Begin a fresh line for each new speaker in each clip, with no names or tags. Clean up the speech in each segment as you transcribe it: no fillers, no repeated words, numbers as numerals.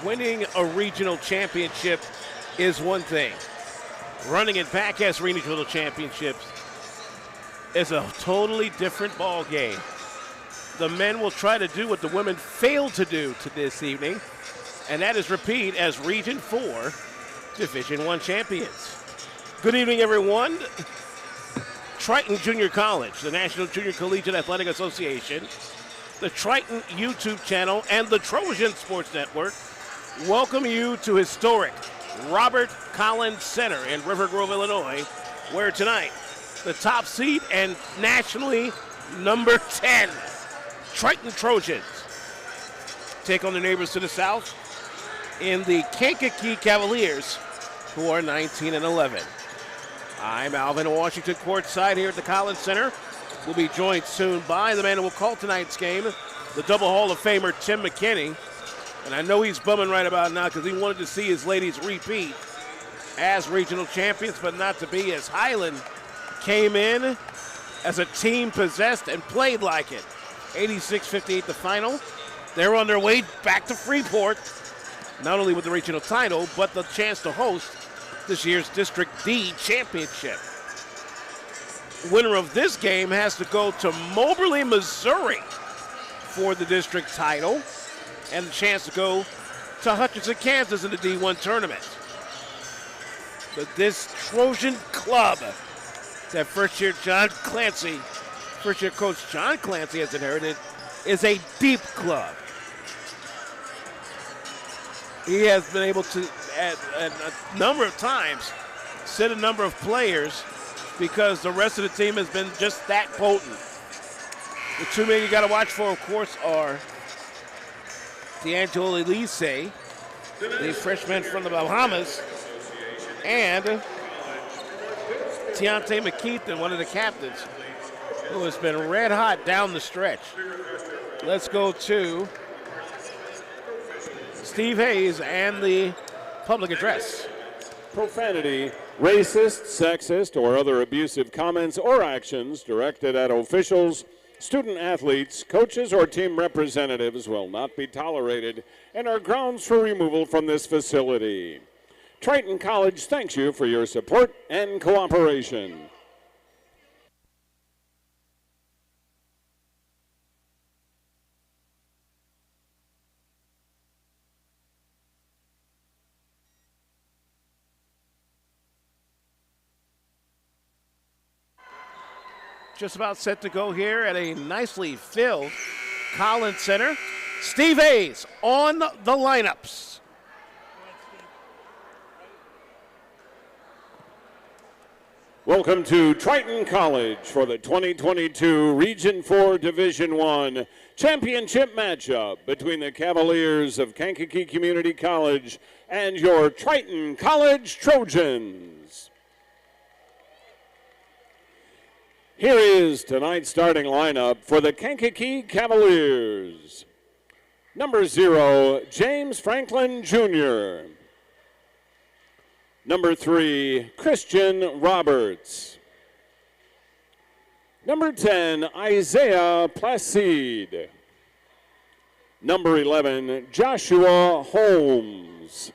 Winning a regional championship is one thing. Running it back as regional championships is a totally different ball game. The men will try to do what the women failed to do to this evening, and that is repeat as Region 4 Division I champions. Good evening, everyone. Triton Junior College, the National Junior Collegiate Athletic Association, the Triton YouTube channel, and the Trojan Sports Network welcome you to historic Robert Collins Center in River Grove, Illinois, where tonight the top seed and nationally number 10 Triton Trojans take on their neighbors to the south in the Kankakee Cavaliers, who are 19-11. I'm Alvin Washington, courtside here at the Collins Center. We'll be joined soon by the man who will call tonight's game, the double Hall of Famer Tim McKinney. And I know he's bumming right about now because he wanted to see his ladies repeat as regional champions, but not to be, as Highland came in as a team possessed and played like it. 86-58 the final. They're on their way back to Freeport, not only with the regional title, but the chance to host this year's District D championship. Winner of this game has to go to Moberly, Missouri for the district title and the chance to go to Hutchinson, Kansas in the D1 tournament. But this Trojan club that first-year coach John Clancy has inherited is a deep club. He has been able to, at a number of times, sit a number of players because the rest of the team has been just that potent. The two men you got to watch for, of course, are D'Angelo Elise, the freshman from the Bahamas, and Tiante McKeithen, one of the captains, who has been red hot down the stretch. Let's go to Steve Hayes and the public address.
Profanity, racist, sexist, or other abusive comments or actions directed at officials, student athletes, coaches, or team representatives will not be tolerated and are grounds for removal from this facility. Triton College thanks you for your support and cooperation.
Just about set to go here at a nicely filled Collins Center. Steve Hayes on the lineups.
Welcome to Triton College for the 2022 Region 4 Division I championship matchup between the Cavaliers of Kankakee Community College and your Triton College Trojans. Here is tonight's starting lineup for the Kankakee Cavaliers. Number 0, James Franklin Jr. Number 3, Christian Roberts. Number 10, Isaiah Placide. Number 11, Joshua Holmes.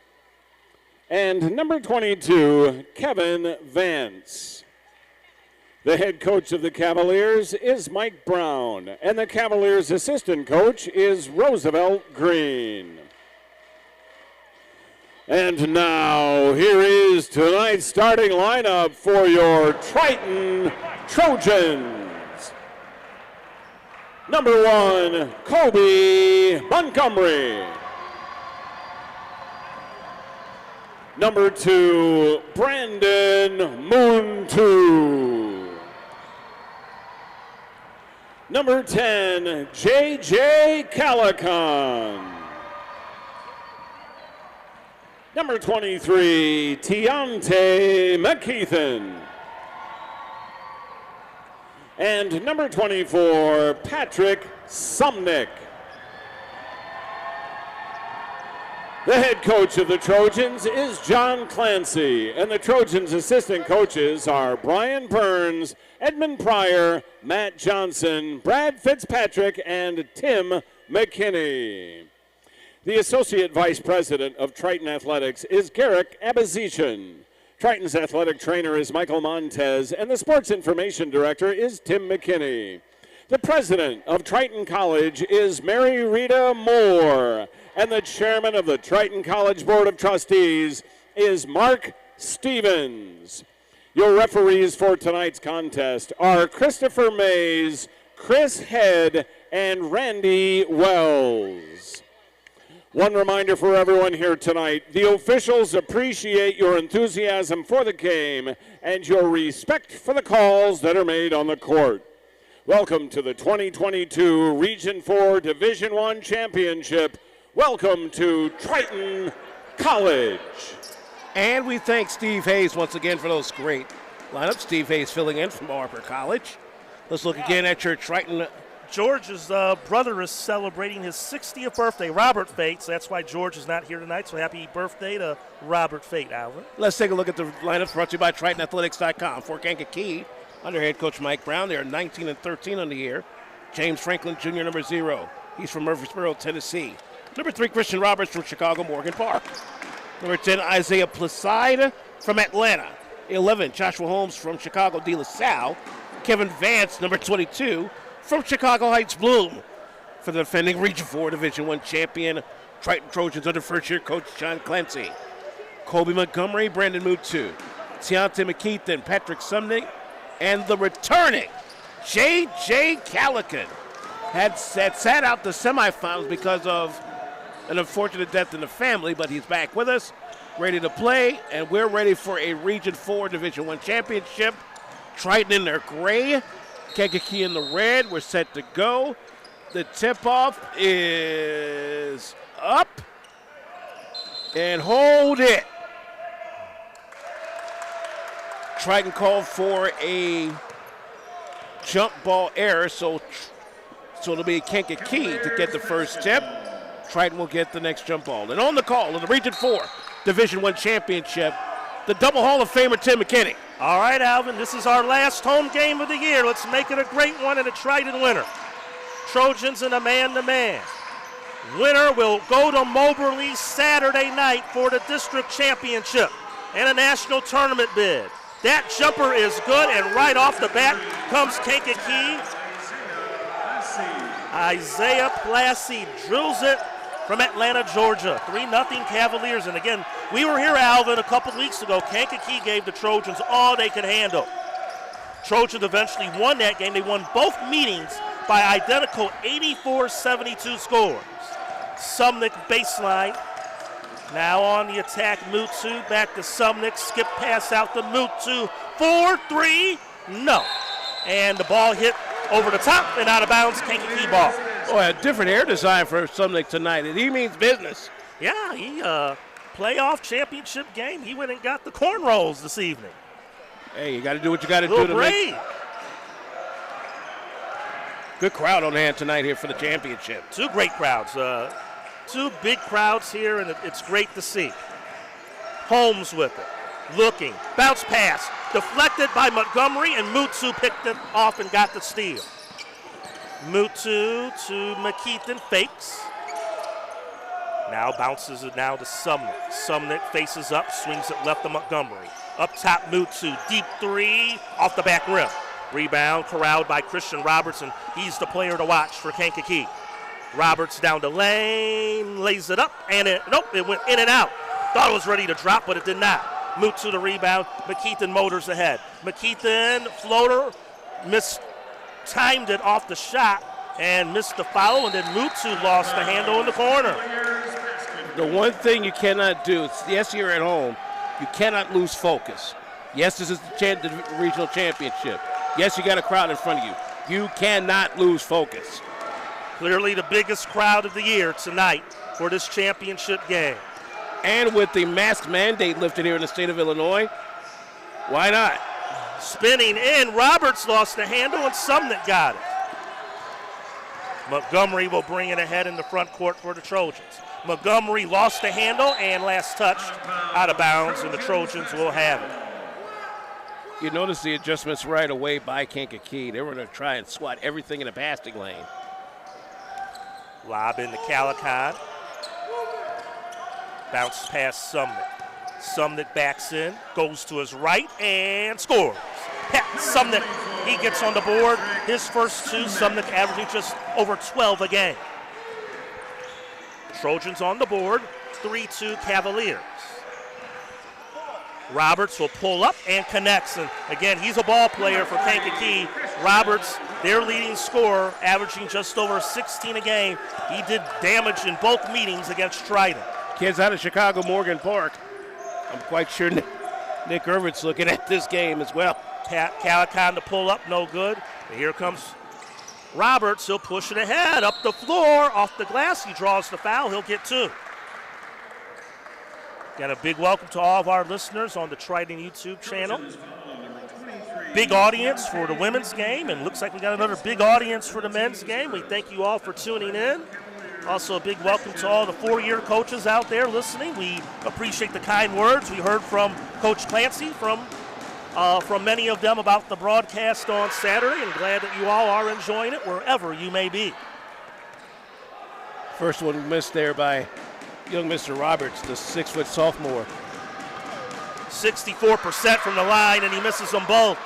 And number 22, Kevin Vance. The head coach of the Cavaliers is Mike Brown, and the Cavaliers' assistant coach is Roosevelt Green. And now, here is tonight's starting lineup for your Triton Trojans. Number 1, Kobe Montgomery. Number 2, Brandon Muntu. Number 10, J.J. Calican. Number 23, Tiante McKeithen. And number 24, Patrick Sumnick. The head coach of the Trojans is John Clancy, and the Trojans' assistant coaches are Brian Burns, Edmund Pryor, Matt Johnson, Brad Fitzpatrick, and Tim McKinney. The Associate Vice President of Triton Athletics is Garrick Abazichan. Triton's athletic trainer is Michael Montez, and the Sports Information Director is Tim McKinney. The President of Triton College is Mary Rita Moore, and the Chairman of the Triton College Board of Trustees is Mark Stevens. Your referees for tonight's contest are Christopher Mays, Chris Head, and Randy Wells. One reminder for everyone here tonight, the officials appreciate your enthusiasm for the game and your respect for the calls that are made on the court. Welcome to the 2022 Region 4 Division I Championship. Welcome to Triton College.
And we thank Steve Hayes once again for those great lineups. Steve Hayes filling in from Harper College. Let's look again at your Triton.
George's brother is celebrating his 60th birthday, Robert Fate. So that's why George is not here tonight. So happy birthday to Robert Fate, Alvin.
Let's take a look at the lineups brought to you by TritonAthletics.com. For Kankakee, under head coach Mike Brown, they are 19-13 on the year. James Franklin Jr., number 0. He's from Murfreesboro, Tennessee. Number 3, Christian Roberts from Chicago, Morgan Park. Number 10, Isaiah Placide from Atlanta. 11, Joshua Holmes from Chicago, De La Salle. Kevin Vance, number 22, from Chicago Heights Bloom. For the defending Region 4 Division I champion, Triton Trojans under first-year coach John Clancy. Kobe Montgomery, Brandon Mutu, Tiante McKeithen, Patrick Sumnick, and the returning J.J. Calican had sat out the semifinals because of an unfortunate death in the family, but he's back with us, ready to play, and we're ready for a Region 4 Division I championship. Triton in their gray, Kankakee in the red. We're set to go. The tip-off is up, and hold it. Triton called for a jump ball error, so it'll be Kankakee to get the first tip. Triton will get the next jump ball. And on the call of the Region 4 Division I Championship, the double Hall of Famer Tim McKinney.
All right, Alvin, this is our last home game of the year. Let's make it a great one and a Triton winner. Trojans in a man-to-man. Winner will go to Moberly Saturday night for the district championship and a national tournament bid. That jumper is good, and right off the bat comes Kankakee. Isaiah Placide drills it from Atlanta, Georgia. 3-0 Cavaliers. And again, we were here, Alvin, a couple weeks ago. Kankakee gave the Trojans all they could handle. Trojans eventually won that game. They won both meetings by identical 84-72 scores. Sumnick baseline. Now on the attack, Mutu back to Sumnick. Skip pass out to Mutu. 4-3, no. And the ball hit over the top and out of bounds, Kankakee ball.
Oh, a different air design for Sumnick tonight, and he means business.
Yeah, he playoff championship game. He went and got the cornrows this evening.
Hey, you got to do what you got to do to make. Good crowd on hand tonight here for the championship.
Two great crowds. Two big crowds here, and it's great to see. Holmes with it. Looking. Bounce pass. Deflected by Montgomery, and Mutu picked it off and got the steal. Mutu to McKeithen, fakes. Now bounces it now to Sumnick. Sumnick faces up, swings it left to Montgomery. Up top, Mutu, deep 3, off the back rim. Rebound corralled by Christian Roberts, and he's the player to watch for Kankakee. Roberts down the lane, lays it up, and it went in and out. Thought it was ready to drop, but it did not. Mutu the rebound, McKeithen motors ahead. McKeithen, floater, mistimed it off the shot and missed the foul, and then Mutu lost the handle in the corner.
The one thing you cannot do, yes, you're at home, you cannot lose focus. Yes, this is the regional championship. Yes, you got a crowd in front of you. You cannot lose focus.
Clearly the biggest crowd of the year tonight for this championship game.
And with the mask mandate lifted here in the state of Illinois, why not?
Spinning in, Roberts lost the handle, and Sumnick got it. Montgomery will bring it ahead in the front court for the Trojans. Montgomery lost the handle and last touched out of bounds, and the Trojans will have it.
You notice the adjustments right away by Kankakee. They were going to try and swat everything in the passing lane.
Lob into Calican. Bounce past Sumnick. Sumnick backs in, goes to his right, and scores. Pat Sumnick, he gets on the board. His first two, Sumnick averaging just over 12 a game. Trojans on the board, 3-2 Cavaliers. Roberts will pull up and connects. And again, he's a ball player for Kankakee. Roberts, their leading scorer, averaging just over 16 a game. He did damage in both meetings against Triton.
Kids out of Chicago, Morgan Park. I'm quite sure Nick Irvin's looking at this game as well.
Pat Calican to pull up, no good. And here comes Roberts. He'll push it ahead, up the floor, off the glass. He draws the foul. He'll get two. Got a big welcome to all of our listeners on the Triton YouTube channel. Big audience for the women's game, and looks like we got another big audience for the men's game. We thank you all for tuning in. Also, a big welcome to all the four-year coaches out there listening. We appreciate the kind words. We heard from Coach Clancy from many of them about the broadcast on Saturday, and glad that you all are enjoying it wherever you may be.
First one missed there by young Mr. Roberts, the 6-foot sophomore.
64% from the line, and he misses them both.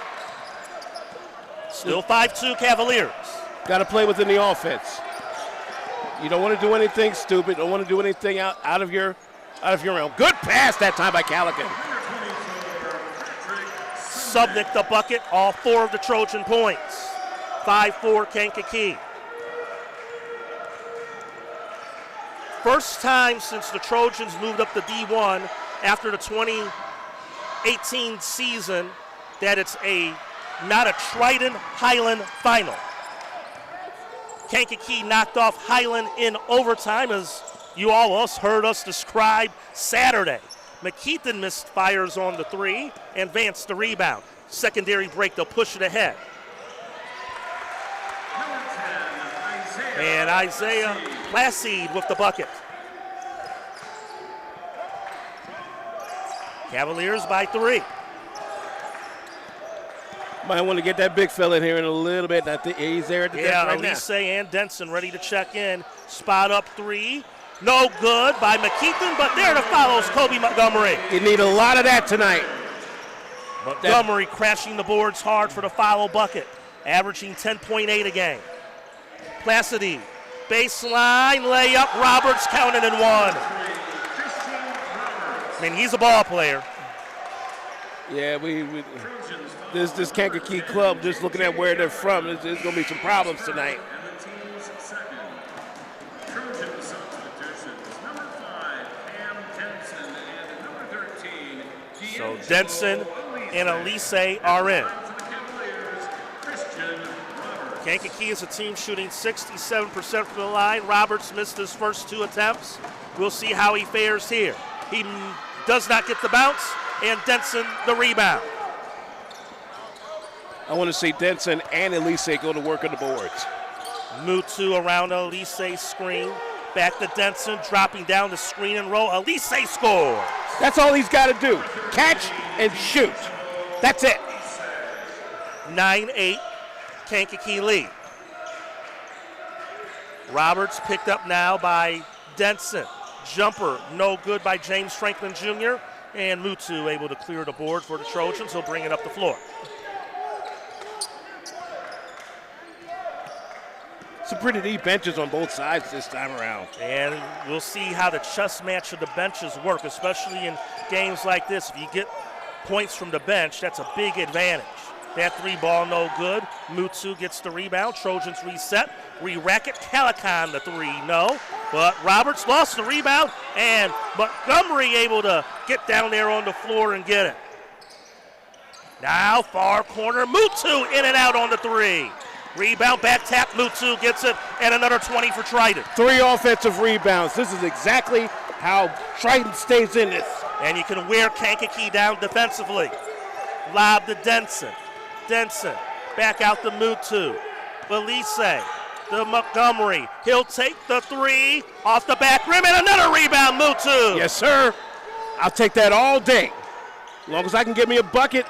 Still 5-2 Cavaliers.
Got to play within the offense. You don't want to do anything stupid. Don't want to do anything out of your realm. Good pass that time by Calican.
Sumnick the bucket, all four of the Trojan points. 5-4 Kankakee. First time since the Trojans moved up to D1 after the 2018 season that it's not a Triton Highland final. Kankakee knocked off Highland in overtime, as you all heard us describe Saturday. McKeithen missed fires on the three, and Vance the rebound. Secondary break, they'll push it ahead. And Isaiah Placide with the bucket. Cavaliers by 3.
Might want to get that big fella in here in a little bit. I think he's there at the desk right now.
Elise and Denson ready to check in. Spot up 3. No good by McKeithen, but there to follows Kobe Montgomery.
You need a lot of that tonight.
Montgomery crashing the boards hard for the follow bucket, averaging 10.8 a game. Placide, baseline, layup, Roberts counted in 1. I mean, he's a ball player.
Yeah, this Kankakee club, just looking at where they're from, there's going to be some problems tonight.
So Denson and Elise are in. Kankakee is a team shooting 67% from the line. Roberts missed his first 2 attempts. We'll see how he fares here. He does not get the bounce, and Denson the rebound.
I want to see Denson and Elise go to work on the boards.
Mutu around Elise's screen. Back to Denson, dropping down the screen and roll. Elise scores.
That's all he's got to do. Catch and shoot. That's it.
9-8, Kankakee lead. Roberts picked up now by Denson. Jumper, no good by James Franklin Jr. And Mutu able to clear the board for the Trojans. He'll bring it up the floor.
Some pretty deep benches on both sides this time around.
And we'll see how the chess match of the benches work, especially in games like this. If you get points from the bench, that's a big advantage. That 3 ball no good. Mutu gets the rebound. Trojans reset. Re-rack it. Calican the 3, no. But Roberts lost the rebound, and Montgomery able to get down there on the floor and get it. Now far corner. Mutu in and out on the 3. Rebound, back tap, Mutu gets it, and another 20 for Triton.
3 offensive rebounds. This is exactly how Triton stays in this.
And you can wear Kankakee down defensively. Lob to Denson. Denson, back out to Mutu. Elise, to Montgomery. He'll take the 3 off the back rim, and another rebound, Mutu.
Yes, sir. I'll take that all day. As long as I can get me a bucket,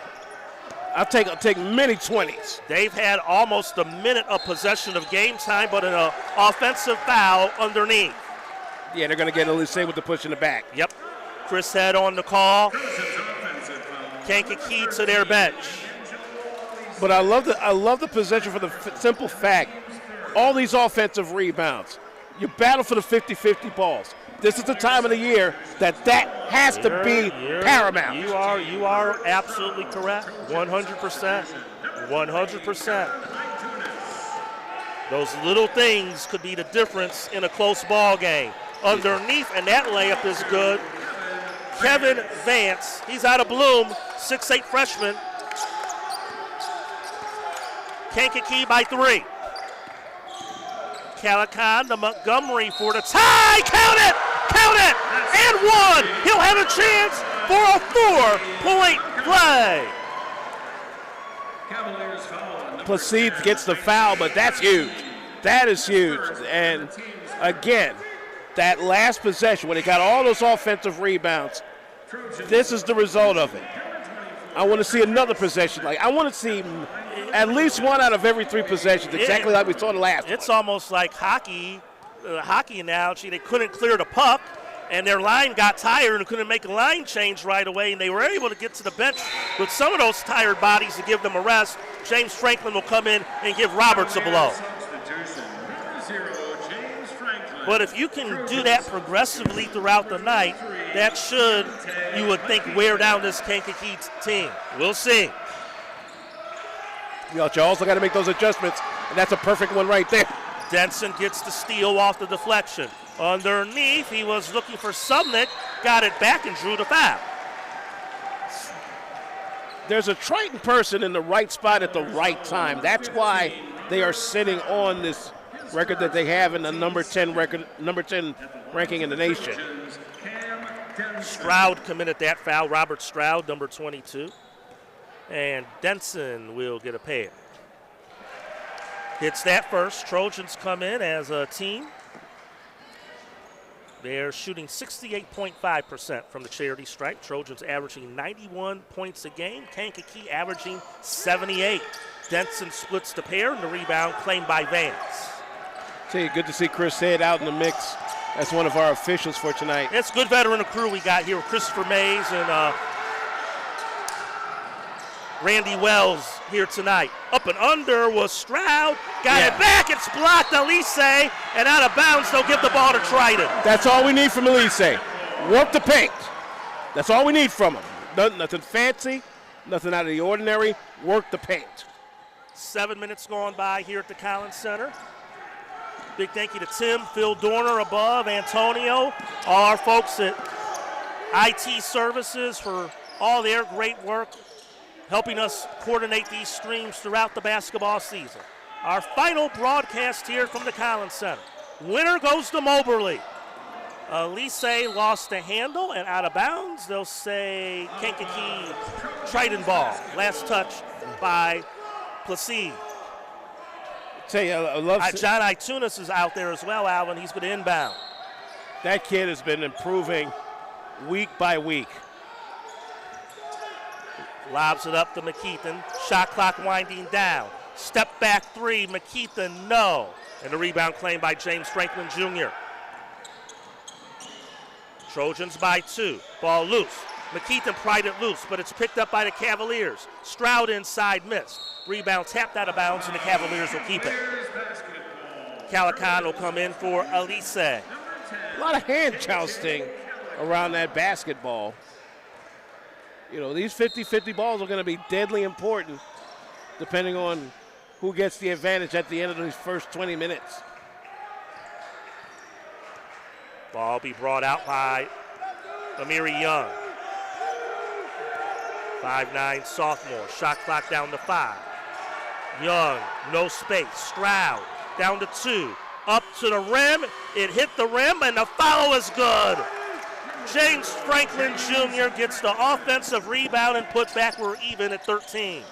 I'll take many 20s.
They've had almost a minute of possession of game time, but an offensive foul underneath.
Yeah, they're going to get Elise with the push in the back.
Yep. Chris Head on the call. Kankakee to their bench.
But I love the possession for the simple fact, all these offensive rebounds, you battle for the 50-50 balls. This is the time of the year that has to be paramount.
You are absolutely correct. 100%. 100%. Those little things could be the difference in a close ball game. Underneath, and that layup is good. Kevin Vance, he's out of Bloom, 6'8" freshman. Kankakee by 3. Calican to Montgomery for the tie. Count it! And 1. He'll have a chance for a 4-point play.
Placide gets the foul, but that's huge. That is huge. And again, that last possession, when he got all those offensive rebounds, this is the result of it. I want to see another possession. I want to see at least 1 out of every 3 possessions, exactly like we saw the last one.
It's almost like hockey analogy. They couldn't clear the puck, and their line got tired and couldn't make a line change right away, and they were able to get to the bench with some of those tired bodies to give them a rest. James Franklin will come in and give Roberts a blow. But if you can do that progressively throughout the night, that should, you would think, wear down this Kankakee team. We'll see.
You also got to make those adjustments, and that's a perfect one right there.
Denson gets the steal off the deflection. Underneath, he was looking for Sumnick, got it back and drew the foul.
There's a Triton person in the right spot at the right time. That's why they are sitting on this record that they have in the number 10 ranking in the nation.
Stroud committed that foul. Robert Stroud, number 22. And Denson will get a pair. Hits that first. Trojans come in as a team. They're shooting 68.5% from the charity stripe. Trojans averaging 91 points a game. Kankakee averaging 78. Denson splits the pair, and the rebound claimed by Vance.
Good to see Chris Head out in the mix as one of our officials for tonight.
It's good veteran crew we got here with Christopher Mays and Randy Wells here tonight. Up and under was Stroud. Got it back. It's blocked. Elise, and out of bounds. They'll give the ball to Triton.
That's all we need from Elise. Work the paint. That's all we need from him. Nothing fancy, nothing out of the ordinary. Work the paint.
7 minutes gone by here at the Collins Center. Big thank you to Tim, Phil Dorner above, Antonio, all our folks at IT Services for all their great work helping us coordinate these streams throughout the basketball season. Our final broadcast here from the Collins Center. Winner goes to Moberly. Elise lost the handle and out of bounds. They'll say Kankakee Triton ball. Last touch by Placide.
I love
John Itunis is out there as well, Alvin. He's been inbound.
That kid has been improving week by week.
Lobs it up to McKeithen. Shot clock winding down. Step back 3. McKeithen, no. And the rebound claimed by James Franklin Jr. Trojans by 2. Ball loose. McKeithen pried it loose, but it's picked up by the Cavaliers. Stroud inside missed. Rebound tapped out of bounds, and the Cavaliers will keep it. Calican will come in for Elise.
A lot of hand jousting around that basketball. These 50-50 balls are going to be deadly important depending on who gets the advantage at the end of these first 20 minutes.
Ball be brought out by Amiri Young. 5'9" sophomore. Shot clock down to 5. Young, no space. Stroud down to 2. Up to the rim. It hit the rim, and the foul is good. James Franklin Jr. gets the offensive rebound and put back. We're even at 13.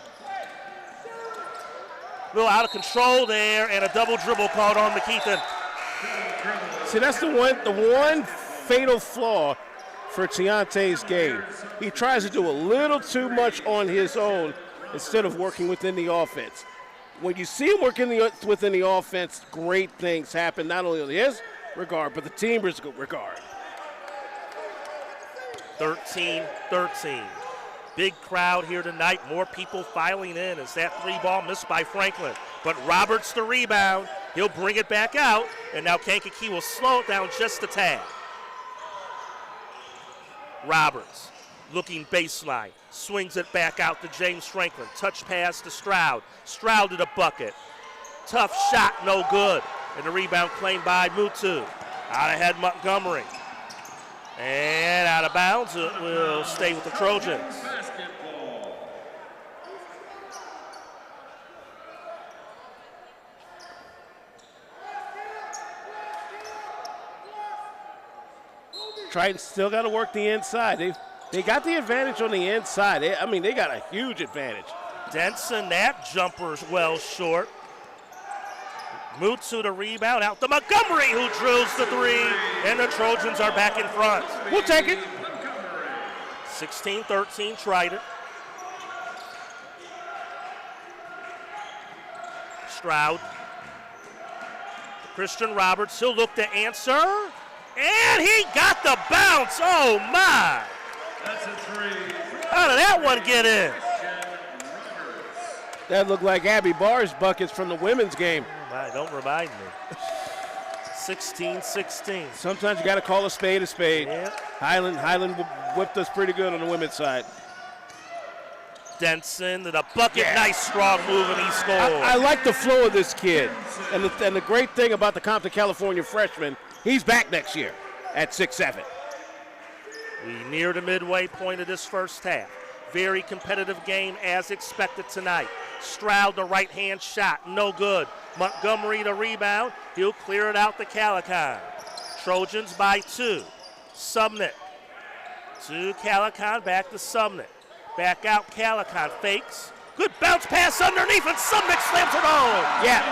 A little out of control there, and a double dribble called on McKeithen.
See, that's the one fatal flaw for Tiante's game. He tries to do a little too much on his own instead of working within the offense. When you see him working within the offense, great things happen, not only on his, regard, but the team regard.
13-13. Big crowd here tonight. More people filing in as that 3-ball missed by Franklin. But Roberts the rebound. He'll bring it back out, and now Kankakee will slow it down just a tad. Roberts looking baseline. Swings it back out to James Franklin. Touch pass to Stroud. Stroud to the bucket. Tough shot, no good. And the rebound claimed by Mutu. Out ahead Montgomery. And out of bounds, it will stay with the Trojans.
Triton still got to work the inside. They got the advantage on the inside. They got a huge advantage.
Denson, that jumper's well short. Mutu the rebound out to Montgomery, who drills the 3, and the Trojans are back in front.
We'll take it.
16-13 Triton. Stroud. Christian Roberts, he'll look to answer. And he got the bounce. Oh, my.
That's a 3.
How did that one get in?
That looked like Abby Barr's buckets from the women's game.
Oh, my, don't remind me. 16-16.
Sometimes you got to call a spade a spade.
Yeah.
Highland whipped us pretty good on the women's side.
Denson to the bucket. Yeah. Nice strong move, and he scored.
I like the flow of this kid. And the great thing about the Compton, California freshman, he's back next year at 6'7".
We near the midway point of this first half. Very competitive game as expected tonight. Stroud the right-hand shot, no good. Montgomery the rebound. He'll clear it out to Calican. Trojans by 2. Sumnick to Calican, back to Sumnick. Back out, Calican fakes. Good bounce pass underneath, and Sumnick slams it home.
Yeah,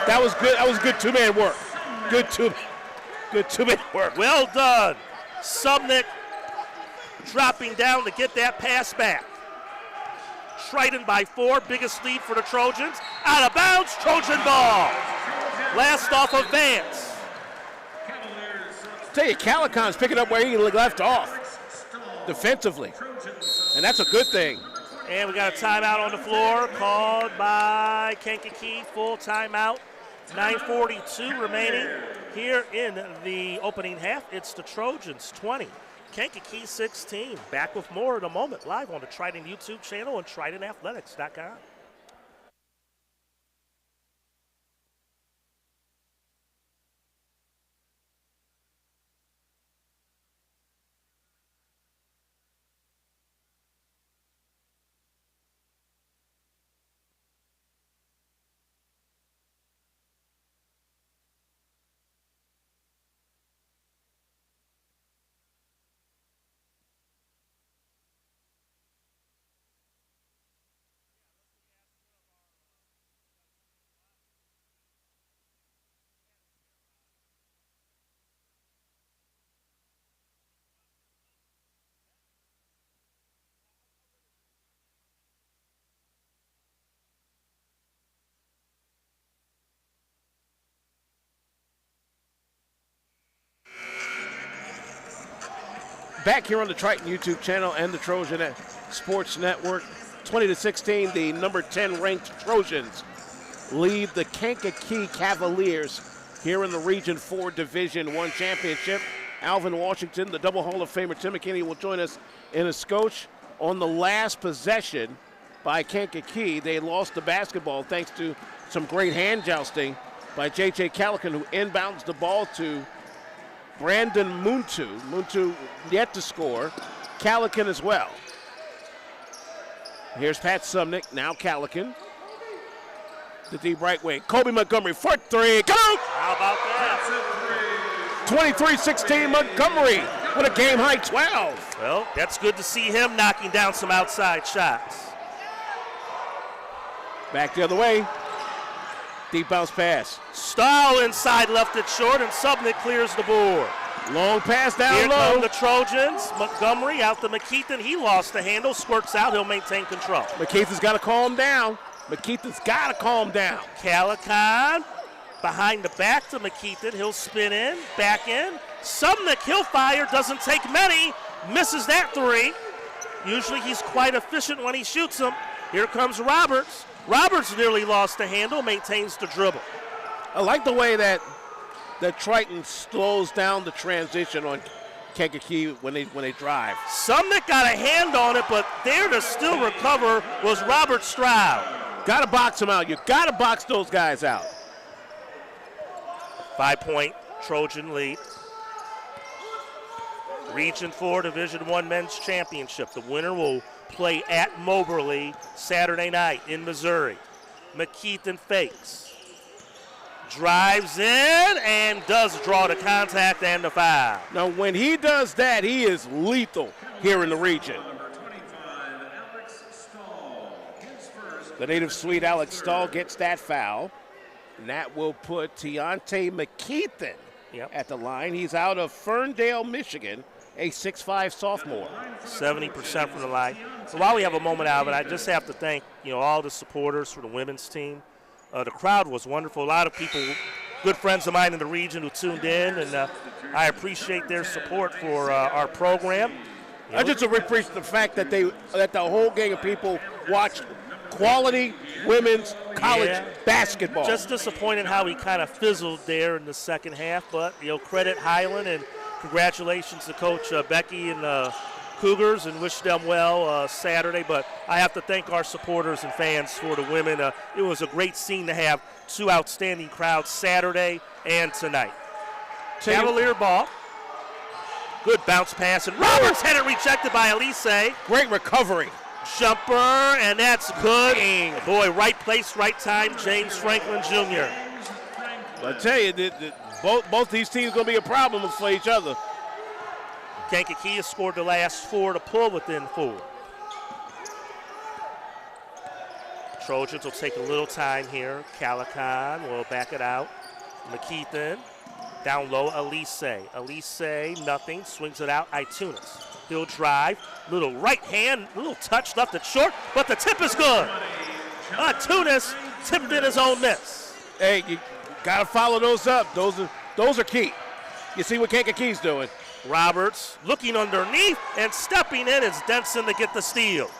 that was good. That was good two-man work. Good two-man work.
Well done. Sumnick dropping down to get that pass back. Triton by 4, biggest lead for the Trojans. Out of bounds, Trojan ball. Last off of Vance.
I'll tell you, Calican's picking up where he left off defensively, and that's a good thing.
And we got a timeout on the floor called by Kankakee. Full timeout. 9:42 remaining here in the opening half. It's the Trojans 20. Kankakee 16. Back with more in a moment, live on the Triton YouTube channel and TritonAthletics.com.
Back here on the Triton YouTube channel and the Trojan Sports Network, 20-16, the number 10 ranked Trojans lead the Kankakee Cavaliers here in the Region 4 Division 1 championship. Alvin Washington, the double Hall of Famer Tim McKinney, will join us in a scotch. On the last possession by Kankakee, they lost the basketball thanks to some great hand jousting by J.J. Calican, who inbounds the ball to Brandon Muntu. Muntu yet to score. Calican as well. Here's Pat Sumnick, now Calican. The deep right wing. Kobe Montgomery for 3. Go!
How about that?
23-16 Montgomery with a game-high 12.
Well, that's good to see him knocking down some outside shots.
Back the other way. Deep bounce pass.
Stahl inside left it short, and Sumnick clears the board.
Long pass down
Here
low.
come the Trojans. Montgomery out to McKeithen. He lost the handle, squirts out. He'll maintain control.
McKeithen's got to calm down. McKeithen's got to calm down.
Calican behind the back to McKeithen. He'll spin in, back in. Sumnick, he'll fire, doesn't take many, misses that three. Usually he's quite efficient when he shoots them. Here comes Roberts. Roberts nearly lost the handle, maintains the dribble.
I like the way that Triton slows down the transition on Kankakee when they drive.
Sumnick got a hand on it, but there to still recover was Robert Stroud.
Got to box them out. You got to box those guys out.
5-point Trojan lead. Region 4 Division I Men's Championship. The winner will play at Moberly Saturday night in Missouri. McKeithen fakes. Drives in and does draw the contact and the foul.
Now, when he does that, he is lethal here in the region. The native Swede Alex Stahl gets that foul, and that will put Tiante McKeithen at the line. He's out of Ferndale, Michigan, a 6'5" sophomore.
70% from the line. So while we have a moment out of it, I just have to thank all the supporters for the women's team. The crowd was wonderful. A lot of people, good friends of mine in the region who tuned in, and I appreciate their support for our program.
I just appreciate the fact that the whole gang of people watched quality women's college basketball.
Just disappointed how he kind of fizzled there in the second half, but credit Highland and congratulations to Coach Becky and Cougars and wish them well Saturday. But I have to thank our supporters and fans for the women. It was a great scene to have two outstanding crowds Saturday and tonight. Cavalier ball. Good bounce pass, and Roberts had it rejected by Elise.
Great recovery.
Jumper, and that's good. Boy, right place, right time, James Franklin Jr.
I tell you, both these teams going to be a problem for each other.
Kankakee has scored the last four to pull within 4. Trojans will take a little time here. Calican will back it out. McKeithen, down low, Elise. Elise, nothing, swings it out, Itunis. He'll drive, little right hand, little touch left it short, but the tip is good. Itunis tipped in his own miss.
Hey, you got to follow those up. Those are key. You see what Kankakee's doing.
Roberts looking underneath and stepping in is Denson to get the steal.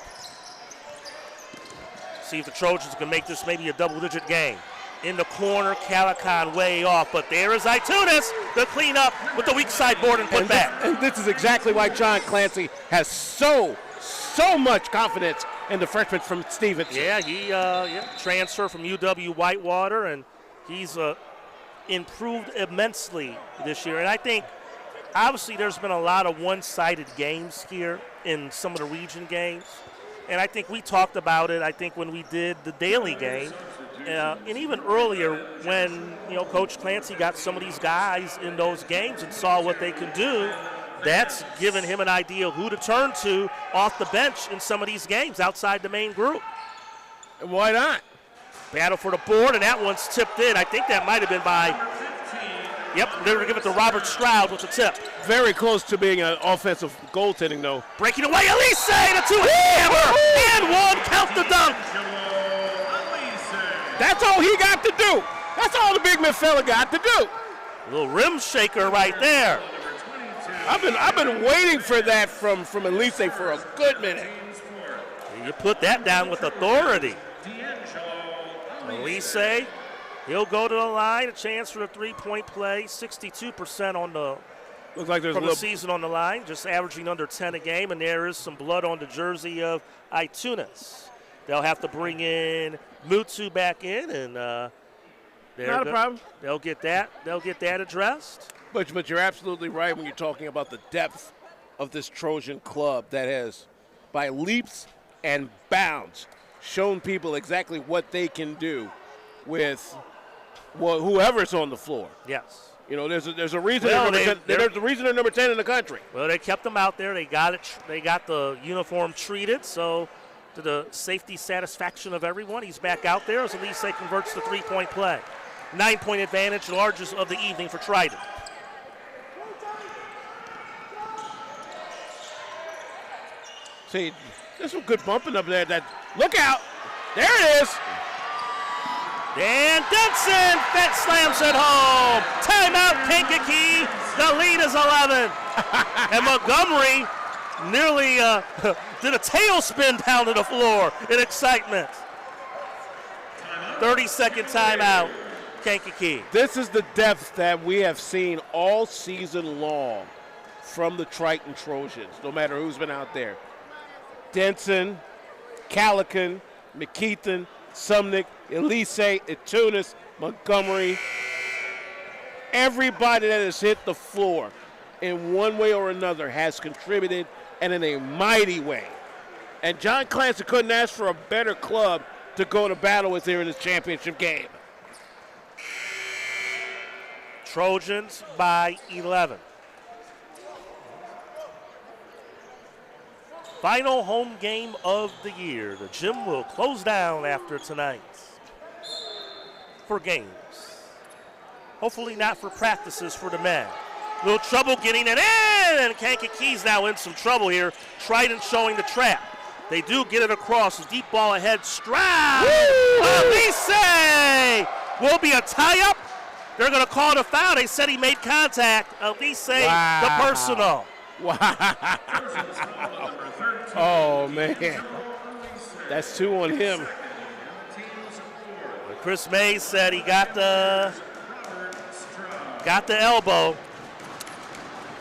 See if the Trojans can make this maybe a double-digit game. In the corner, Calican way off, but there is Itunis to clean up with the weak side board and put back.
And this is exactly why John Clancy has so much confidence in the freshman from Stevenson.
Yeah, he transferred from UW Whitewater, and he's improved immensely this year. And I think, obviously, there's been a lot of one-sided games here in some of the region games. And I think we talked about it, I think, when we did the daily game. And even earlier when, Coach Clancy got some of these guys in those games and saw what they can do, that's given him an idea of who to turn to off the bench in some of these games outside the main group.
And why not?
Battle for the board, and that one's tipped in. I think that might have been by, they're going to give it to Robert Stroud with the tip.
Very close to being an offensive goaltending, though.
Breaking away, Elise, the two-hammer, and one, count the dunk.
That's all he got to do. That's all the big man fella got to do.
A little rim shaker right there.
I've been waiting for that from Elise for a good minute.
You put that down with authority. Elise, he'll go to the line. A chance for a three-point play. 62% on the
looks like there's
from the season on the line, just averaging under 10 a game, and there is some blood on the jersey of Itunis. They'll have to bring in Mutsu back in, and
not a problem.
They'll get that addressed.
But you're absolutely right when you're talking about the depth of this Trojan club that has, by leaps and bounds, shown people exactly what they can do with whoever's on the floor.
Yes.
There's a reason. There's a reason they're number 10 in the country.
Well, they kept them out there. They got it. They got the uniform treated. So, to the safety satisfaction of everyone, he's back out there as Elise converts the three-point play. 9-point advantage, largest of the evening for Triton.
See, there's some good bumping up there. Look out! There it is.
And Denson slams it home. Timeout, Kankakee. The lead is 11. And Montgomery nearly did a tailspin down to the floor in excitement. 30-second timeout, Kankakee.
This is the depth that we have seen all season long from the Triton Trojans, no matter who's been out there. Denson, Calican, McKeithen, Sumnick, Elise, Etunis, Montgomery. Everybody that has hit the floor in one way or another has contributed, and in a mighty way. And John Clancy couldn't ask for a better club to go to battle with here in this championship game.
Trojans by 11. Final home game of the year. The gym will close down after tonight for games. Hopefully not for practices for the men. Little trouble getting it in, and Kankakee's now in some trouble here. Triton showing the trap. They do get it across. Deep ball ahead. Stroud. Elise will be a tie-up. They're going to call it a foul. They said he made contact. Elise, the personal.
Wow. Oh, man. That's 2 on him.
Chris Mays said he got the elbow.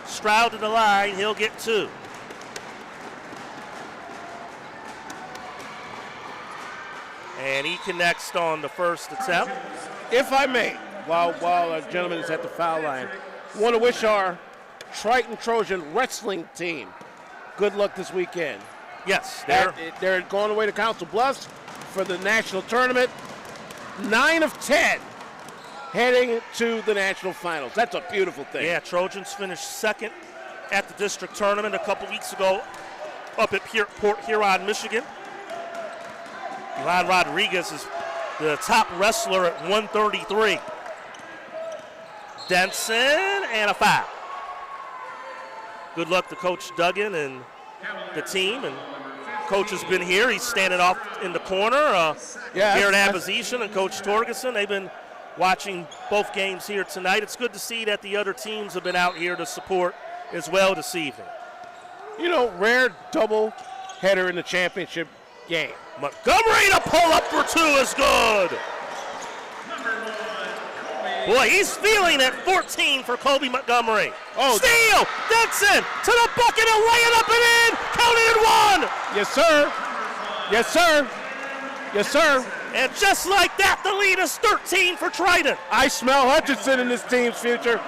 Stroud to the line. He'll get 2. And he connects on the first attempt.
If I may, while a gentleman is at the foul line, want to wish our Triton Trojan wrestling team good luck this weekend.
Yes,
they're going away to Council Bluffs for the national tournament. 9 of 10 heading to the national finals. That's a beautiful thing.
Yeah, Trojans finished second at the district tournament a couple weeks ago up at Port Huron, Michigan. Elon Rodriguez is the top wrestler at 133. Denson and a foul. Good luck to Coach Duggan and the team. And Coach has been here. He's standing off in the corner. Garrett Abazishan and Coach Torgerson, they've been watching both games here tonight. It's good to see that the other teams have been out here to support as well this evening.
You know, rare double header in the championship game.
Montgomery to pull up for 2 is good. Boy, he's feeling it. 14 for Kobe Montgomery. Steal! Denson to the bucket and lay it up and in. Count it in 1.
Yes, sir. Yes, sir. Yes, sir.
And just like that, the lead is 13 for Triton.
I smell Hutchinson in this team's future.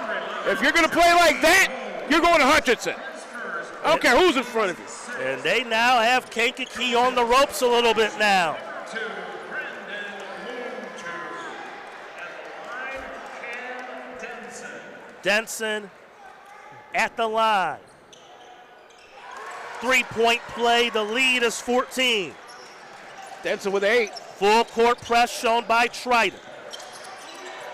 If you're going to play like that, you're going to Hutchinson. I don't care who's in front of you.
And they now have Kankakee on the ropes a little bit now. Denson at the line. 3-point play. The lead is 14.
Denson with 8.
Full court press shown by Triton.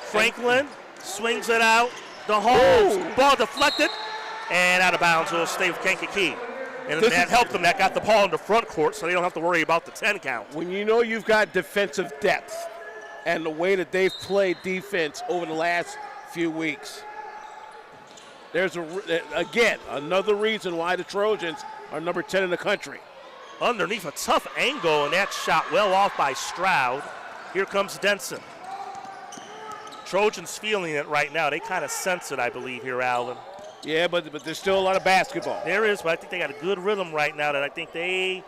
Franklin swings it out. The Holmes. Ball deflected and out of bounds. Will stay with Kankakee. And that helped them. That got the ball in the front court, so they don't have to worry about the 10 count.
When you know you've got defensive depth and the way that they've played defense over the last few weeks, there's, again, another reason why the Trojans are number 10 in the country.
Underneath a tough angle, and that shot well off by Stroud. Here comes Denson. Trojans feeling it right now. They kind of sense it, I believe, here, Alvin.
Yeah, but there's still a lot of basketball.
There is, but I think they got a good rhythm right now that I think they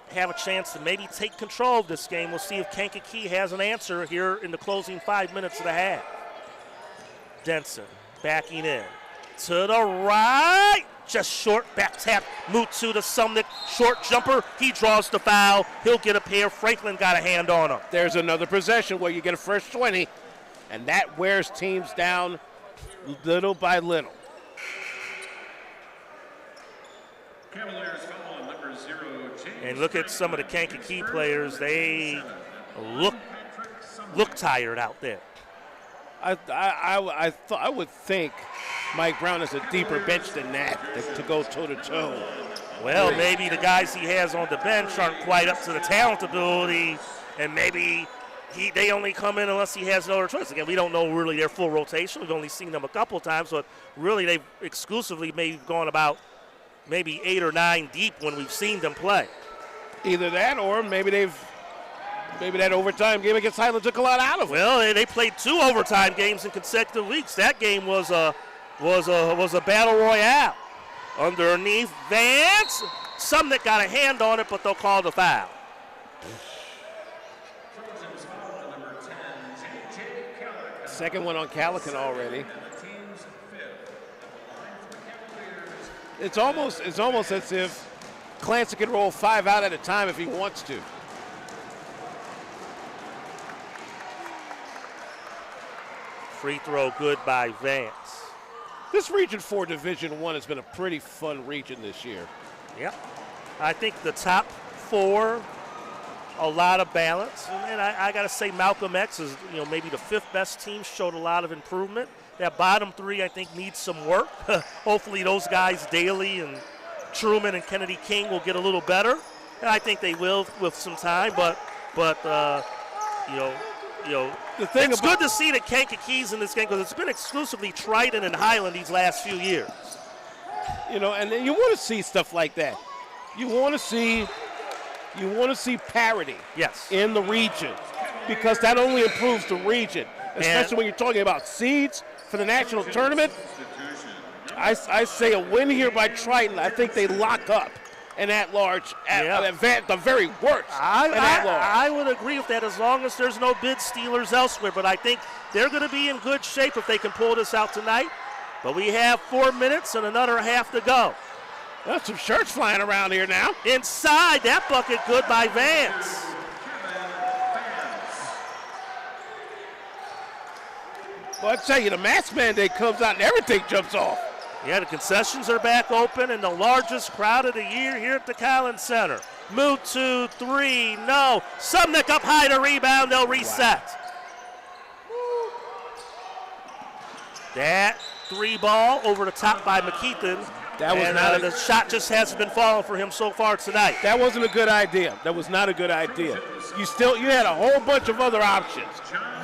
have a chance to maybe take control of this game. We'll see if Kankakee has an answer here in the closing 5 minutes of the half. Denson backing in. To the right. Just short back tap. Mutsu to Sumnick. Short jumper. He draws the foul. He'll get a pair. Franklin got a hand on him.
There's another possession where you get a first 20, and that wears teams down little by little.
And look at some of the Kankakee players. They look tired out there.
I would think Mike Brown has a deeper bench than that to go toe-to-toe.
Well, maybe the guys he has on the bench aren't quite up to the talent ability, and maybe they only come in unless he has no other choice. Again, we don't know really their full rotation. We've only seen them a couple times, but really they've exclusively maybe gone about maybe 8 or 9 deep when we've seen them play.
Either that, or maybe that overtime game against Highland took a lot out of it.
Well, they played 2 overtime games in consecutive weeks. That game was a battle royale. Underneath Vance, Sumnick got a hand on it, but they'll call the foul.
Second one on Calican already. It's almost as if Clancy can roll 5 out at a time if he wants to.
Free throw good by Vance.
This Region 4 Division 1 has been a pretty fun region this year.
Yep. I think the top 4, a lot of balance. And I got to say Malcolm X is, maybe the 5th best team, showed a lot of improvement. That bottom 3, I think, needs some work. Hopefully those guys, Daly and Truman and Kennedy King, will get a little better. And I think they will with some time. But it's good to see the Kankakees in this game because it's been exclusively Triton and Highland these last few years.
And you want to see stuff like that. You want to see parity.
Yes.
In the region, because that only improves the region, especially when you're talking about seeds for the national tournament. I say a win here by Triton. I think they lock up an at-large, the very worst.
I would agree with that as long as there's no bid stealers elsewhere, but I think they're going to be in good shape if they can pull this out tonight. But we have 4 minutes and another half to go.
There's some shirts flying around here now.
Inside, that bucket good by Vance.
Well, I tell you, the mask mandate comes out and everything jumps off.
Yeah, the concessions are back open, and the largest crowd of the year here at the Collins Center. Move 2, 3, no. Sumnick up high to rebound, they'll reset. Wow. That 3 ball over the top by McKeithen. The shot just hasn't been falling for him so far tonight.
That wasn't a good idea. That was not a good idea. You had a whole bunch of other options.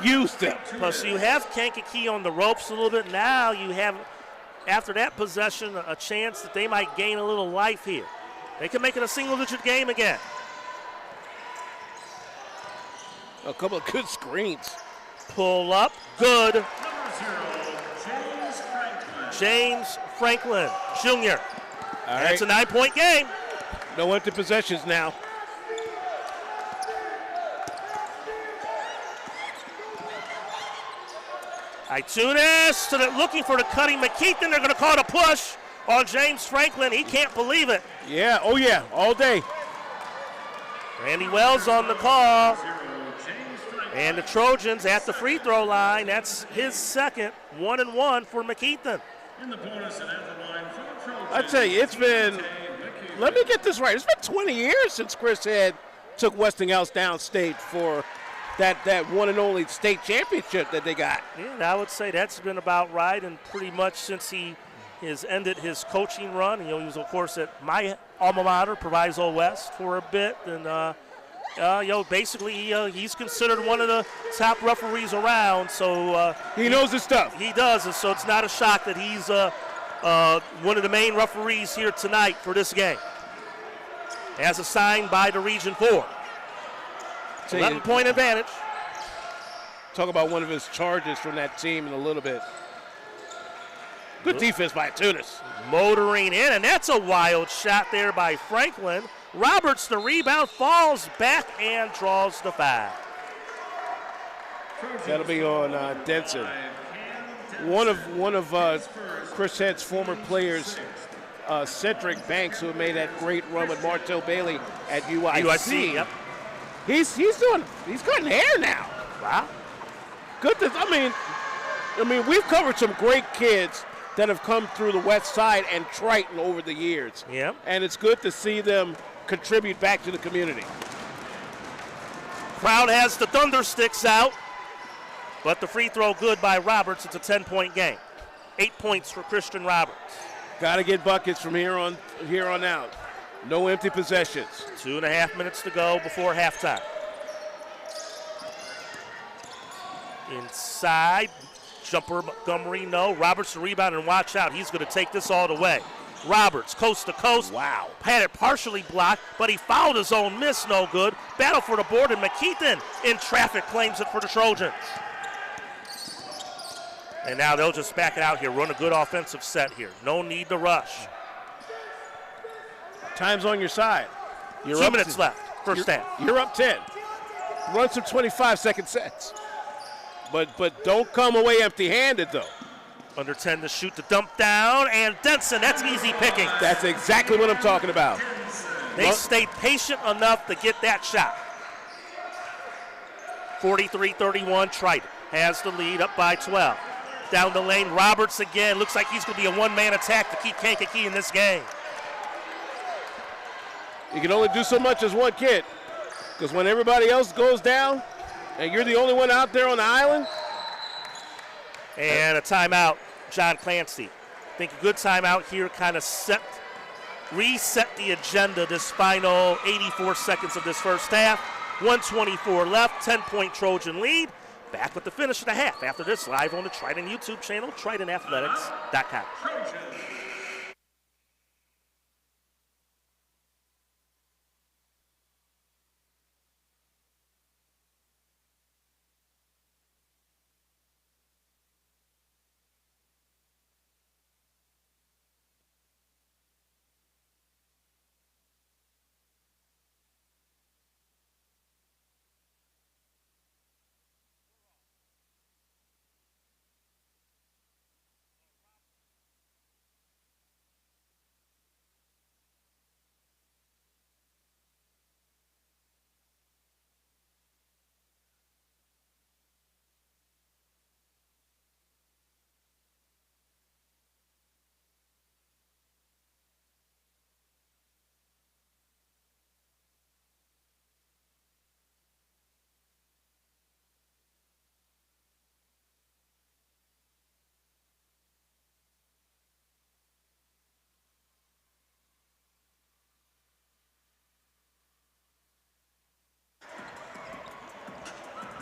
Use them.
Plus, you have Kankakee on the ropes a little bit. Now you have, after that possession, a chance that they might gain a little life here. They can make it a single-digit game again.
A couple of good screens.
Pull up, good. James Franklin, Jr. That's a 9-point game.
No empty possessions now.
Itunes looking for the cutting McKeithen. They're going to call it a push on James Franklin. He can't believe it.
Yeah, all day.
Randy Wells on the call. And the Trojans at the free throw line. That's his second, 1-1 for McKeithen.
I tell you, let me get this right. It's been 20 years since Chris Head took Westinghouse downstate for that one and only state championship that they got.
Yeah, I would say that's been about right, and pretty much since he has ended his coaching run. He was, of course, at my alma mater, Proviso West, for a bit, and basically he's considered one of the top referees around. So
he knows his stuff.
He does, and so it's not a shock that he's one of the main referees here tonight for this game, as assigned by the Region 4. 11-point advantage.
Talk about one of his charges from that team in a little bit. Good defense by Tunis.
Motoring in, and that's a wild shot there by Franklin. Roberts, the rebound, falls back and draws the foul.
That'll be on Denson. One of Chris Head's former players, Cedric Banks, who made that great run with Martell Bailey at UIC.
Yep.
He's cutting hair now.
Wow.
Good. I mean, we've covered some great kids that have come through the West Side and Triton over the years.
Yep.
And it's good to see them contribute back to the community.
Crowd has the thunder sticks out, but the free throw good by Roberts. It's a 10-point game. 8 points for Christian Roberts.
Got to get buckets from here on out. No empty possessions.
2.5 minutes to go before halftime. Inside, jumper Montgomery, no. Roberts the rebound, and watch out. He's going to take this all the way. Roberts, coast to coast.
Wow.
Had it partially blocked, but he fouled his own miss, no good. Battle for the board, and McKeithen in traffic claims it for the Trojans. And now they'll just back it out here, run a good offensive set here. No need to rush.
Time's on your side.
2 minutes left, first half.
You're up 10. Run some 25-second sets. But don't come away empty-handed, though.
Under 10 to shoot the dump down, and Denson, that's easy picking.
That's exactly what I'm talking about.
They stayed patient enough to get that shot. 43-31, Triton has the lead, up by 12. Down the lane, Roberts again. Looks like he's going to be a one-man attack to keep Kankakee in this game.
You can only do so much as one kid, because when everybody else goes down and you're the only one out there on the island.
And a timeout, John Clancy. I think a good timeout here, kind of reset the agenda this final 84 seconds of this first half. 1:24 left, 10-point Trojan lead. Back with the finish of the half after this, live on the Triton YouTube channel, TritonAthletics.com.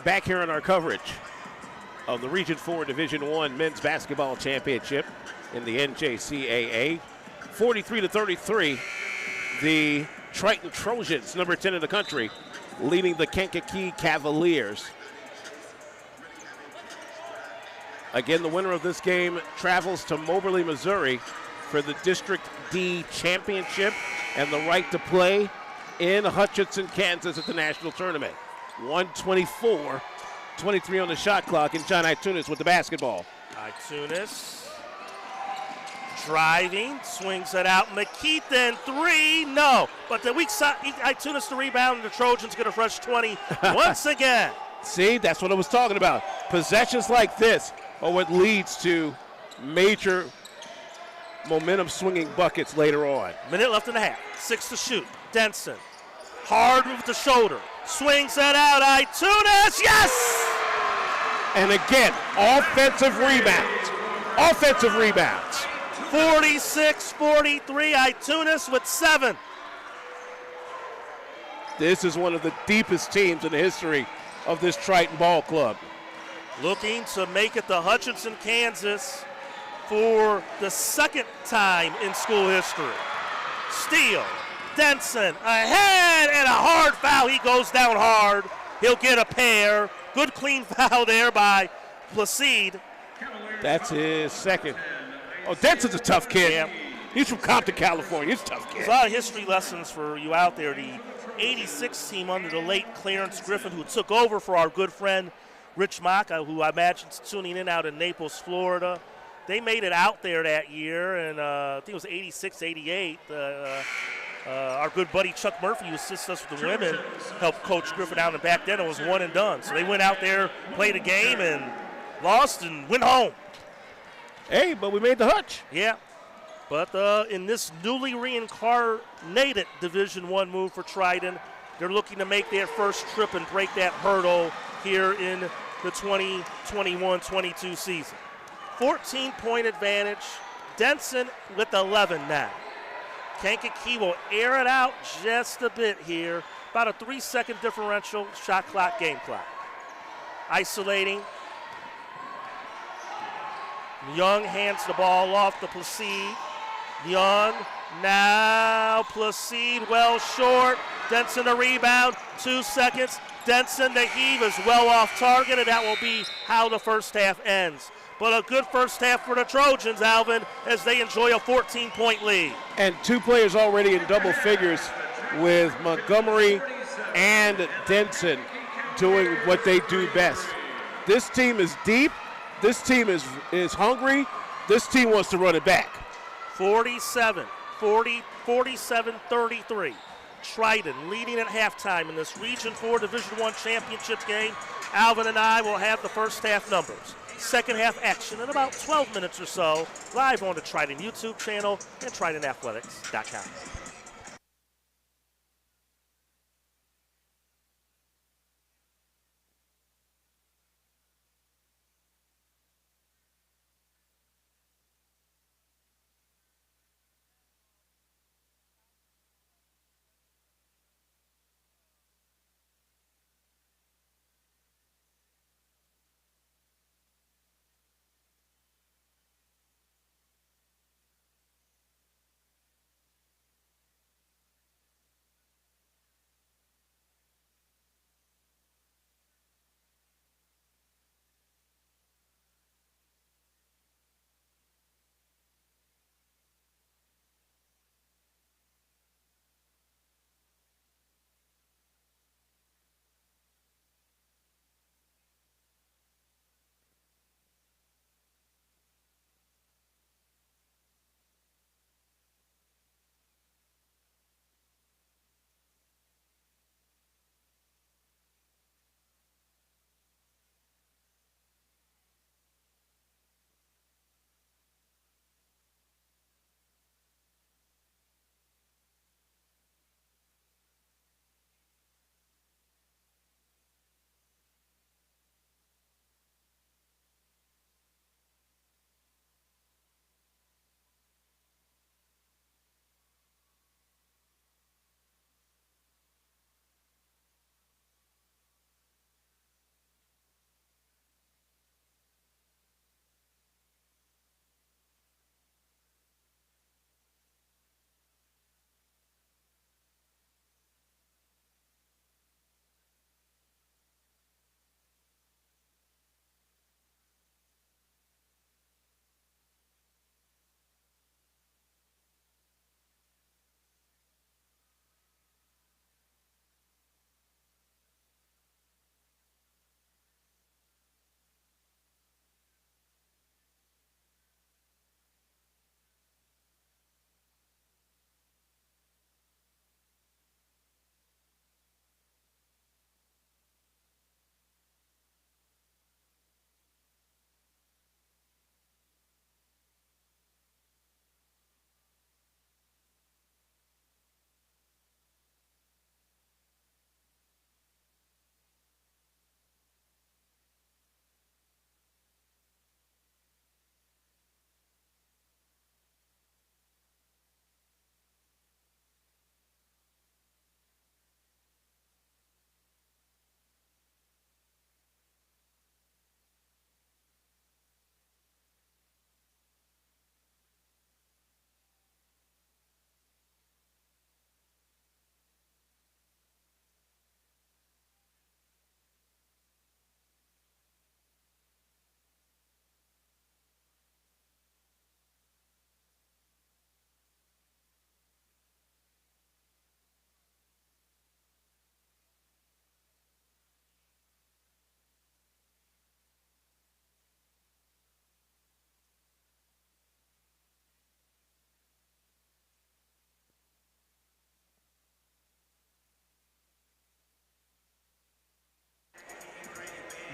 Back here in our coverage of the Region 4 Division 1 Men's Basketball Championship in the NJCAA. 43-33, the Triton Trojans, number 10 in the country, leading the Kankakee Cavaliers. Again, the winner of this game travels to Moberly, Missouri for the District D Championship and the right to play in Hutchinson, Kansas at the national tournament. 1:24-23 on the shot clock, and John Itunis with the basketball.
Itunis driving, swings it out. McKeithen, three, no. But the weak side, Itunis the rebound, and the Trojans get a fresh 20 once again.
See, that's what I was talking about. Possessions like this are what leads to major momentum swinging buckets later on.
Minute left in the half, 6 to shoot. Denson, hard with the shoulder. Swings that out, Itunis, yes!
And again, offensive rebounds.
46-43, Itunis with 7.
This is one of the deepest teams in the history of this Triton ball club.
Looking to make it to Hutchinson, Kansas for the second time in school history. Steele. Denson ahead, and a hard foul. He goes down hard. He'll get a pair. Good clean foul there by Placide.
That's his second. Oh, Denson's a tough kid.
Yeah.
He's from Compton, California. He's a tough kid.
There's a lot of history lessons for you out there. The 86 team under the late Clarence Griffin, who took over for our good friend Rich Maka, who I imagine is tuning in out in Naples, Florida. They made it out there that year, and I think it was 86-88. Our good buddy Chuck Murphy, who assists us with the women, helped coach Griffin out, and back then it was one and done. So they went out there, played a game, and lost and went home.
Hey, but we made the hutch.
Yeah, but in this newly reincarnated Division I move for Triton, they're looking to make their first trip and break that hurdle here in the 2021-22 season. 14-point advantage. Denson with 11 now. Kankakee will air it out just a bit here. About a 3-second differential, shot clock, game clock. Isolating, Young hands the ball off to Placide. Young, now Placide, well short. Denson a rebound, 2 seconds. Denson, the heave is well off target, and that will be how the first half ends. But a good first half for the Trojans, Alvin, as they enjoy a 14-point lead.
And 2 players already in double figures with Montgomery and Denson doing what they do best. This team is deep. This team is hungry. This team wants to run it back.
47-33. Triton leading at halftime in this Region 4 Division I championship game. Alvin and I will have the first half numbers. Second half action in about 12 minutes or so, live on the Triton YouTube channel and TritonAthletics.com.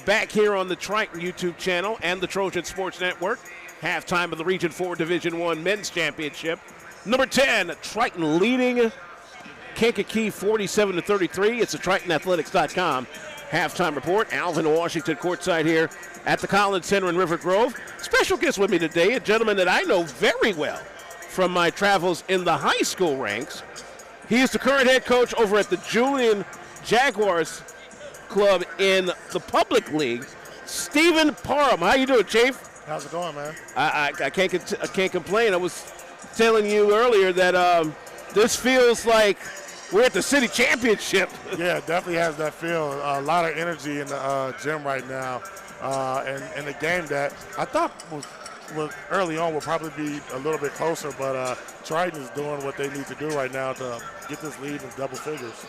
Back here on the Triton YouTube channel and the Trojan Sports Network. Halftime of the Region 4 Division I Men's Championship. Number 10, Triton leading Kankakee 47-33. It's the TritonAthletics.com halftime report. Alvin Washington courtside here at the Collins Center in River Grove. Special guest with me today, a gentleman that I know very well from my travels in the high school ranks. He is the current head coach over at the Julian Jaguars Club in the Public League. Stephen Parham. How you doing, Chief?
How's it going, man?
I can't complain. I was telling you earlier that this feels like we're at the city championship.
Yeah, it definitely has that feel. A lot of energy in the gym right now. And the game that I thought was early on will probably be a little bit closer, but Triton is doing what they need to do right now to get this lead in double figures.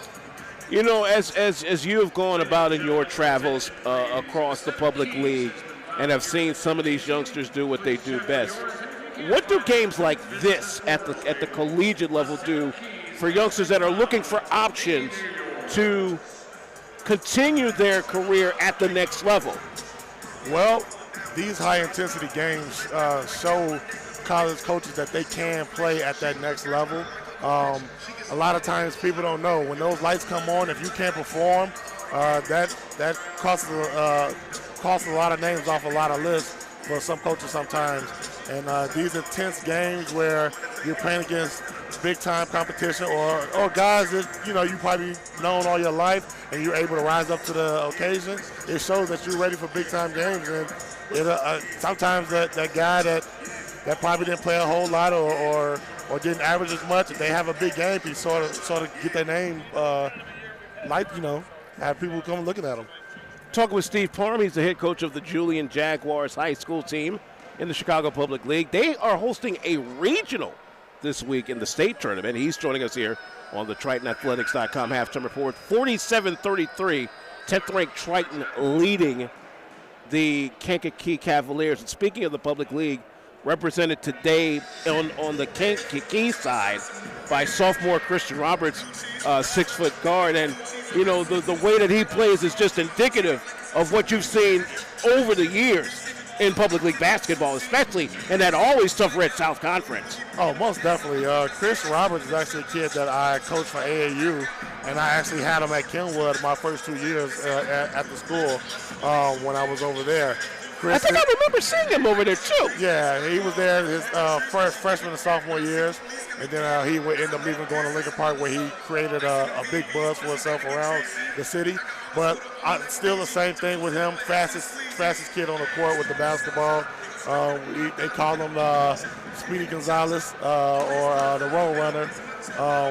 You know, as you have gone about in your travels across the public league and have seen some of these youngsters do what they do best, what do games like this at the collegiate level do for youngsters that are looking for options to continue their career at the next level?
Well, these high-intensity games show college coaches that they can play at that next level. A lot of times people don't know when those lights come on, if you can't perform, that costs a lot of names off a lot of lists for some coaches sometimes. And these intense games where you're playing against big-time competition or guys that, you know, you probably known all your life and you're able to rise up to the occasion, it shows that you're ready for big-time games. And sometimes that guy that probably didn't play a whole lot or didn't average as much, if they have a big game, he sort of get their name, have people come looking at them.
Talking with Steve Parham, he's the head coach of the Julian Jaguars high school team in the Chicago Public League. They are hosting a regional this week in the state tournament. He's joining us here on the TritonAthletics.com halftime report. 47-33, 10th-ranked Triton leading the Kankakee Cavaliers. And speaking of the public league, represented today on the Kankakee side by sophomore Christian Roberts, 6-foot guard. And, you know, the way that he plays is just indicative of what you've seen over the years in public league basketball, especially in that always tough Red South Conference.
Oh, most definitely. Chris Roberts is actually a kid that I coached for AAU, and I actually had him at Kenwood my first 2 years at the school when I was over there.
I think I remember seeing him over there, too.
Yeah, he was there his first freshman and sophomore years, and then he would end up leaving, going to Lincoln Park, where he created a big buzz for himself around the city. But still the same thing with him, fastest kid on the court with the basketball. They call him Speedy Gonzalez or the road runner.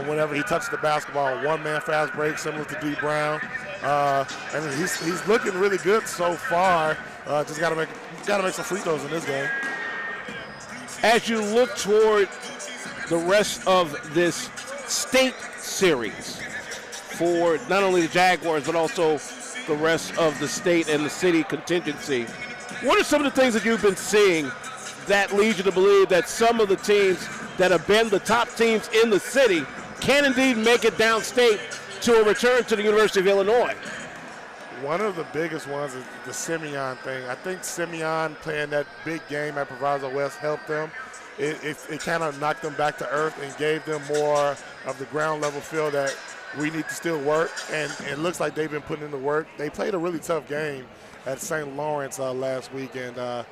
Whenever he touches the basketball, one-man fast break, similar to D. Brown. And he's looking really good so far. Just gotta make some free throws in this game.
As you look toward the rest of this state series for not only the Jaguars but also the rest of the state and the city contingency, what are some of the things that you've been seeing that lead you to believe that some of the teams that have been the top teams in the city can indeed make it downstate to a return to the University of Illinois?
One of the biggest ones is the Simeon thing. I think Simeon playing that big game at Proviso West helped them. It kind of knocked them back to earth and gave them more of the ground level feel that we need to still work, and it looks like they've been putting in the work. They played a really tough game at St. Lawrence last week, and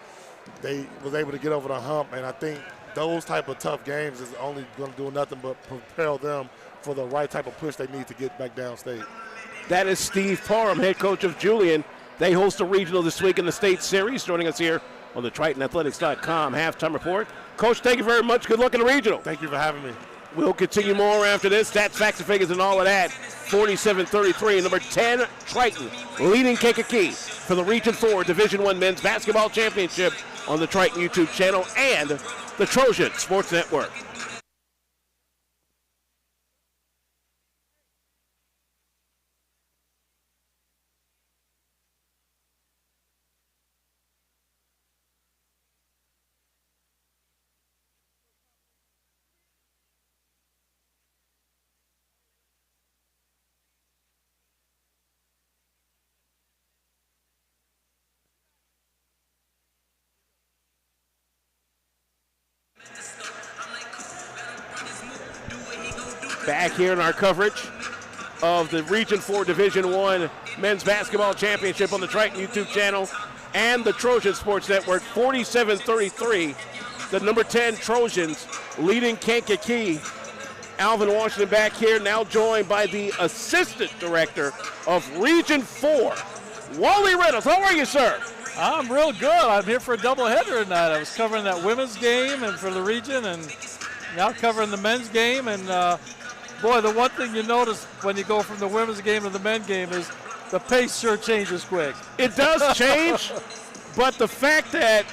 they was able to get over the hump, and I think those type of tough games is only going to do nothing but propel them for the right type of push they need to get back downstate.
That is Steve Parham, head coach of Julian. They host a regional this week in the state series, joining us here on the TritonAthletics.com halftime report. Coach, thank you very much. Good luck in the regional.
Thank you for having me.
We'll continue more after this. Stats, facts, and figures, and all of that. 47-33, number 10, Triton, leading Kankakee for the Region 4 Division I Men's Basketball Championship on the Triton YouTube channel and the Trojan Sports Network. Back here in our coverage of the Region 4 Division I Men's Basketball Championship on the Triton YouTube channel and the Trojan Sports Network. 47-33, the number 10 Trojans leading Kankakee. Alvin Washington back here, now joined by the Assistant Director of Region 4, Wally Reynolds. How are you, sir?
I'm real good. I'm here for a doubleheader tonight. I was covering that women's game and for the region, and now covering the men's game. And boy, the one thing you notice when you go from the women's game to the men's game is the pace sure changes quick.
It does change, but the fact that,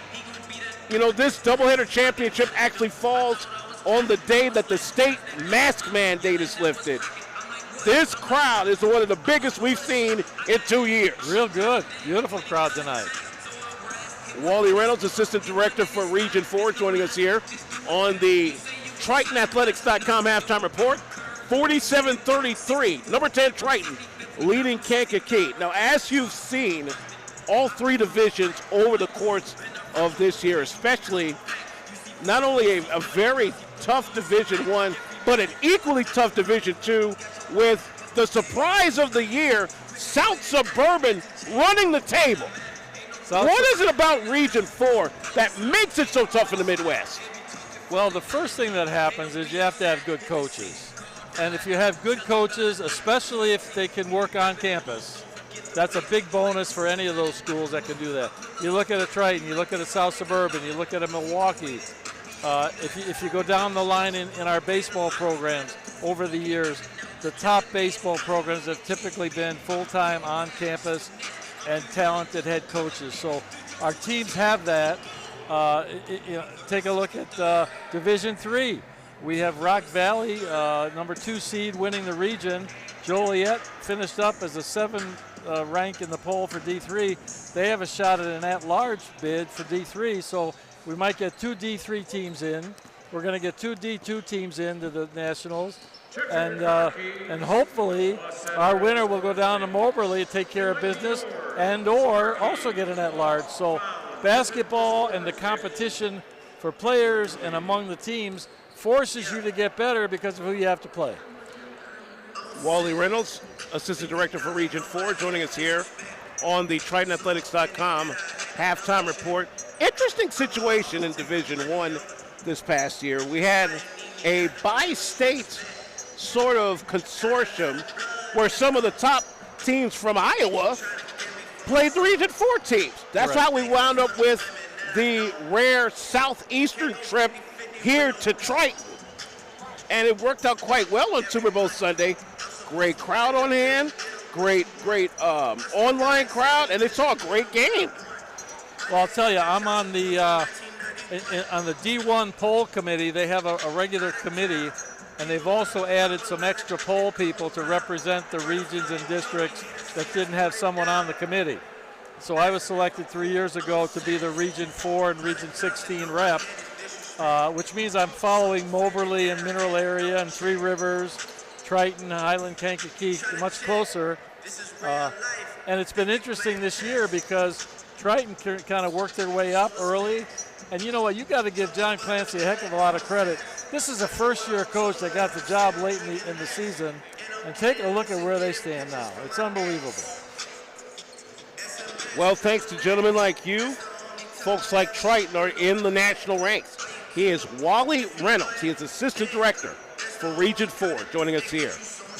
this doubleheader championship actually falls on the day that the state mask mandate is lifted. This crowd is one of the biggest we've seen in 2 years.
Real good. Beautiful crowd tonight.
Wally Reynolds, Assistant Director for Region 4, joining us here on the TritonAthletics.com halftime report. 47-33, number 10 Triton leading Kankakee. Now, as you've seen, all three divisions over the course of this year, especially not only a very tough Division 1, but an equally tough Division 2 with the surprise of the year, South Suburban running the table. What is it about Region 4 that makes it so tough in the Midwest?
Well, the first thing that happens is you have to have good coaches. And if you have good coaches, especially if they can work on campus, that's a big bonus for any of those schools that can do that. You look at a Triton, you look at a South Suburban, you look at a Milwaukee. If you go down the line in our baseball programs over the years, the top baseball programs have typically been full-time on campus and talented head coaches. So our teams have that. Take a look at Division 3. We have Rock Valley, number 2 seed, winning the region. Joliet finished up as a 7 rank in the poll for D3. They have a shot at an at-large bid for D3, so we might get 2 D3 teams in. We're going to get 2 D2 teams into the Nationals. And hopefully our winner will go down to Moberly, take care of business, and or also get an at-large. So basketball and the competition for players and among the teams forces you to get better because of who you have to play.
Wally Reynolds, Assistant Director for Region 4, joining us here on the TritonAthletics.com halftime report. Interesting situation in Division 1 this past year. We had a bi-state sort of consortium where some of the top teams from Iowa played the Region 4 teams. That's
Correct.
how we wound up with the rare southeastern trip here to Triton. And it worked out quite well on Super Bowl Sunday. Great crowd on hand, great online crowd, and they saw a great game.
Well, I'll tell you, I'm on the D1 poll committee. They have a regular committee, and they've also added some extra poll people to represent the regions and districts that didn't have someone on the committee. So I was selected 3 years ago to be the Region 4 and Region 16 rep, which means I'm following Moberly and Mineral Area and Three Rivers, Triton, Highland, Kankakee much closer. And it's been interesting this year because Triton kind of worked their way up early. And you know what? You got to give John Clancy a heck of a lot of credit. This is a first-year coach that got the job late in the season. And take a look at where they stand now. It's unbelievable.
Well, thanks to gentlemen like you, folks like Triton are in the national ranks. He is Wally Reynolds. He is Assistant Director for Region 4, joining us here.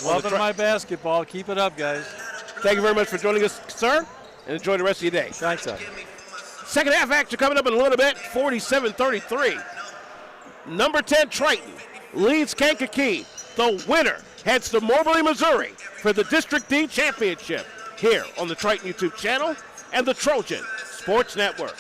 Loving my basketball. Keep it up, guys.
Thank you very much for joining us, sir, and enjoy the rest of your day.
Thanks, sir.
Second half action coming up in a little bit, 47-33. Number 10, Triton leads Kankakee. The winner heads to Moberly, Missouri for the District D Championship here on the Triton YouTube channel and the Trojan Sports Network.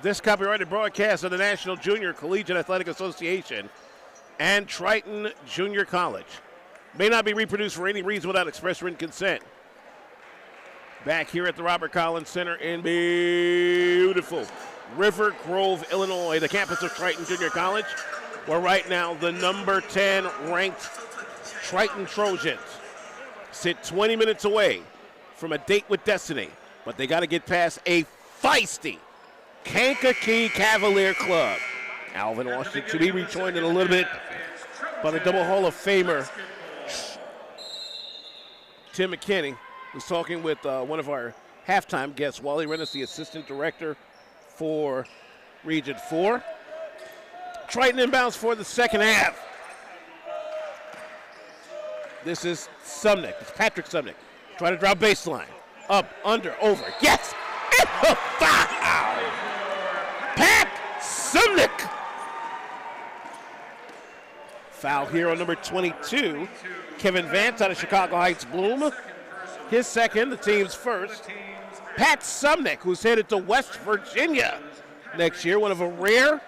This copyrighted broadcast of the National Junior Collegiate Athletic Association and Triton Junior College may not be reproduced for any reason without express written consent. Back here at the Robert Collins Center in beautiful River Grove, Illinois, the campus of Triton Junior College, where right now the number 10 ranked Triton Trojans sit 20 minutes away from a date with destiny, but they got to get past a feisty Kankakee Cavalier club. Alvin Washington to be rejoined in a little bit by the double Hall of Famer Tim McKinney, who's talking with one of our halftime guests, Wally Rennes, the assistant director for Region 4. Triton inbounds for the second half. This is Sumnick. It's Patrick Sumnick. Try to drop baseline. Up, under, over. Yes! It's a foul! Pat Sumnick! Foul here on number 22. Kevin Vance out of Chicago Heights Bloom. His second, the team's first. Pat Sumnick, who's headed to West Virginia next year. One of a rare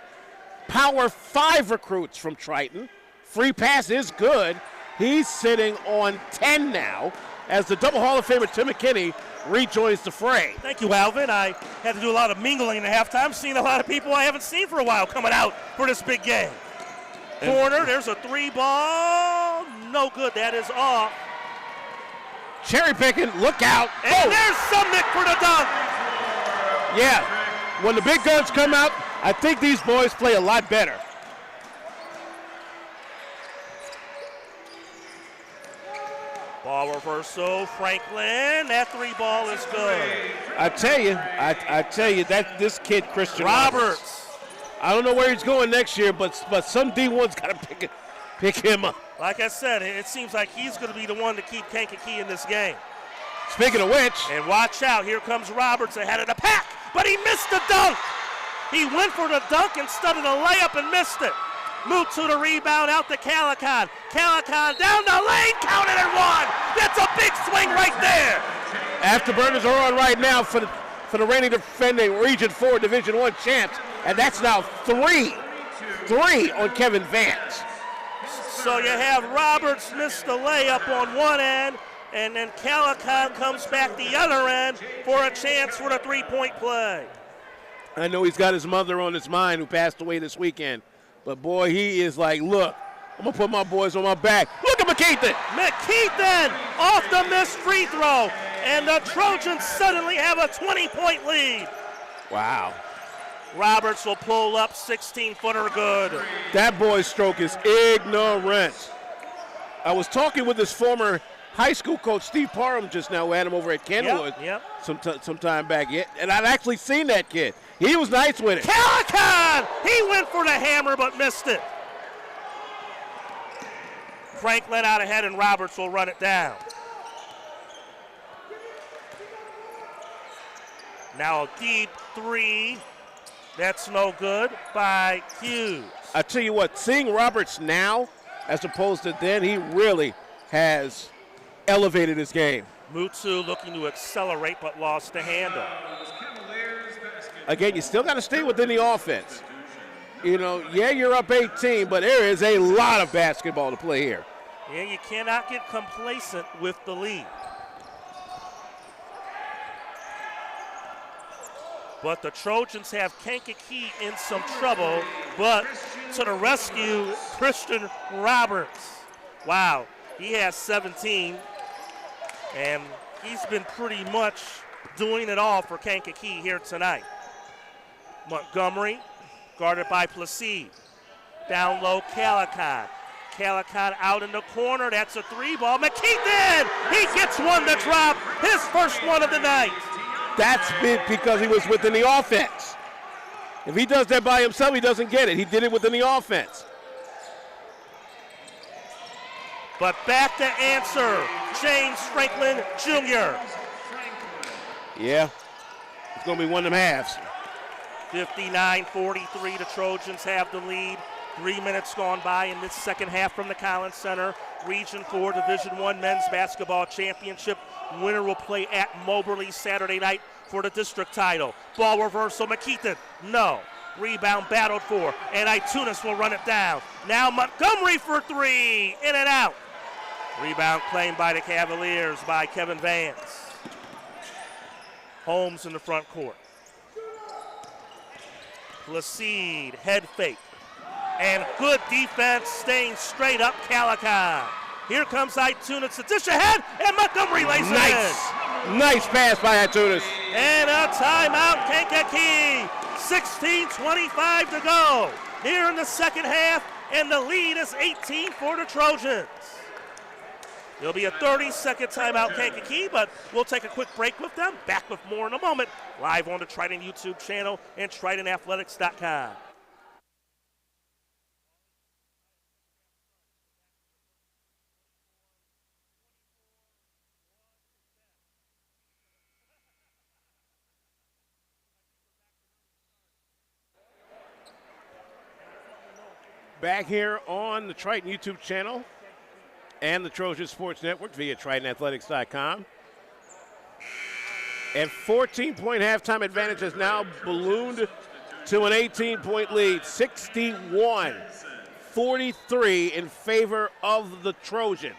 Power 5 recruits from Triton. Free pass is good. He's sitting on 10 now as the double Hall of Famer Tim McKinney rejoins the fray.
Thank you, Alvin. I had to do a lot of mingling at halftime, seeing a lot of people I haven't seen for a while coming out for this big game. Corner, there's a 3 ball. No good, that is off.
Cherry picking, look out.
And there's Sumnick for the dunk.
Yeah, when the big guns come out, I think these boys play a lot better.
Ball reversal, Franklin. That 3 ball is good.
I tell you that this kid Christian
Roberts.
I don't know where he's going next year, but some D1's got to pick him up.
Like I said, it seems like he's going to be the one to keep Kankakee in this game.
Speaking of which,
and watch out, here comes Roberts ahead of the pack, but he missed the dunk. He went for the dunk instead of the layup and missed it. Moved to the rebound, out to Calicon. Calicon down the lane, counted and one. That's a big swing right there.
Afterburners are on right now for the reigning defending Region 4 Division 1 champs, and that's now 3 on Kevin Vance.
So you have Roberts miss the layup on one end, and then Calicon comes back the other end for a chance for the 3-point play.
I know he's got his mother on his mind who passed away this weekend, but boy, he is like, look, I'm going to put my boys on my back. Look at McKeithen.
McKeithen off the missed free throw, and the Trojans suddenly have a 20-point lead.
Wow.
Roberts will pull up, 16-footer good.
That boy's stroke is ignorant. I was talking with his former high school coach, Steve Parham, just now, who had him over at Kenwood some time back. And I'd actually seen that kid. He was nice with it.
Calicon! He went for the hammer but missed it. Franklin out ahead, and Roberts will run it down. Now a deep 3. That's no good by Hughes.
I tell you what, seeing Roberts now as opposed to then, he really has elevated his game.
Mutsu looking to accelerate but lost the handle.
Again, you still got to stay within the offense. You know, yeah, you're up 18, but there is a lot of basketball to play here.
Yeah, you cannot get complacent with the lead. But the Trojans have Kankakee in some trouble, but to the rescue, Christian Roberts. Wow, he has 17, and he's been pretty much doing it all for Kankakee here tonight. Montgomery, guarded by Placide. Down low, Calicon. Calicon out in the corner, that's a 3 ball. McKeithen, he gets one to drop, his first one of the night.
That's been because he was within the offense. If he does that by himself, he doesn't get it. He did it within the offense.
But back to answer, James Franklin Jr.
Yeah, it's going to be one of them halves.
59-43, the Trojans have the lead. 3 minutes gone by in this second half from the Collins Center. Region 4 Division 1 Men's Basketball Championship. Winner will play at Moberly Saturday night for the district title. Ball reversal, McKeithen, no. Rebound battled for, and Itunes will run it down. Now Montgomery for three, in and out. Rebound claimed by the Cavaliers by Kevin Vance. Holmes in the front court. Placide, head fake. And good defense, staying straight up, Kankakee. Here comes Itunes, a dish ahead, and Montgomery lays it in.
Nice pass by Itunes.
And a timeout, Kankakee. 16:25 to go here in the second half, and the lead is 18 for the Trojans. It'll be a 30-second timeout, Kankakee, but we'll take a quick break with them. Back with more in a moment, live on the Triton YouTube channel and TritonAthletics.com.
Back here on the Triton YouTube channel and the Trojan Sports Network via TritonAthletics.com. And 14-point halftime advantage has now ballooned to an 18-point lead, 61-43 in favor of the Trojans,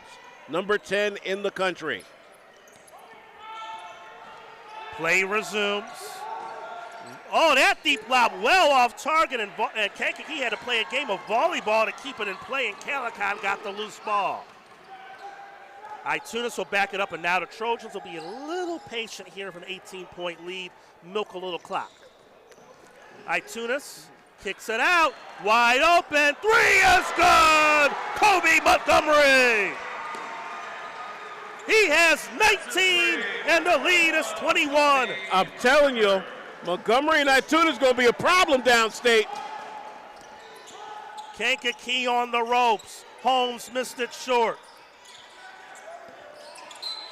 number 10 in the country.
Play resumes. Oh, that deep lob well off target, and Kankakee had to play a game of volleyball to keep it in play, and Kankakee got the loose ball. Itunes will back it up, and now the Trojans will be a little patient here for an 18-point lead, milk a little clock. Itunes kicks it out, wide open, three is good! Kobe Montgomery! He has 19, and the lead is 21.
I'm telling you, Montgomery and Itunes going to be a problem downstate.
Kankakee on the ropes. Holmes missed it short.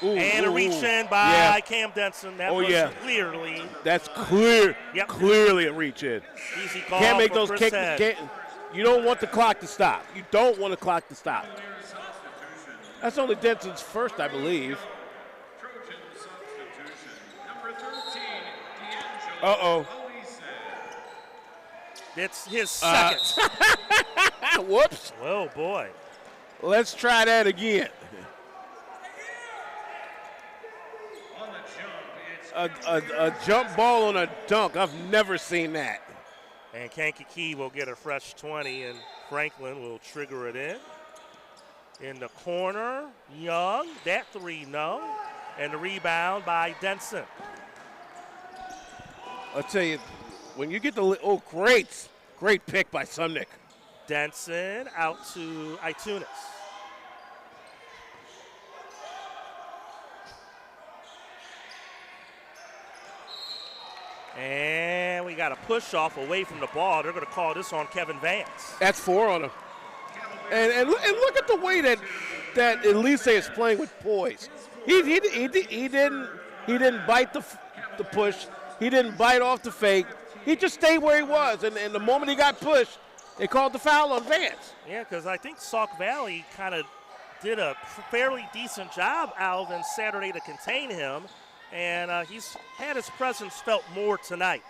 And a reach in by Cam Denson. That was clearly.
That's clear.
Yep.
Clearly a reach in.
Easy call.
Can't make
for
those
Chris
kicks. You don't want the clock to stop. You don't want the clock to stop. That's only Denson's first, I believe. Uh-oh.
It's his second.
Whoops.
Oh, boy.
Let's try that again. A jump ball on a dunk. I've never seen that.
And Kankakee will get a fresh 20, and Franklin will trigger it in. In the corner, Young. That three, no. And the rebound by Denson.
I'll tell you, when you get the great pick by Sumnick.
Denson out to Itunes. And we got a push off away from the ball. They're going to call this on Kevin Vance.
That's 4 on him. And look at the way that Elise is playing with poise. He didn't bite the push. He didn't bite off the fake. He just stayed where he was. And the moment he got pushed, they called the foul on Vance.
Yeah, because I think Sauk Valley kind of did a fairly decent job, Alvin, Saturday to contain him. And he's had his presence felt more tonight.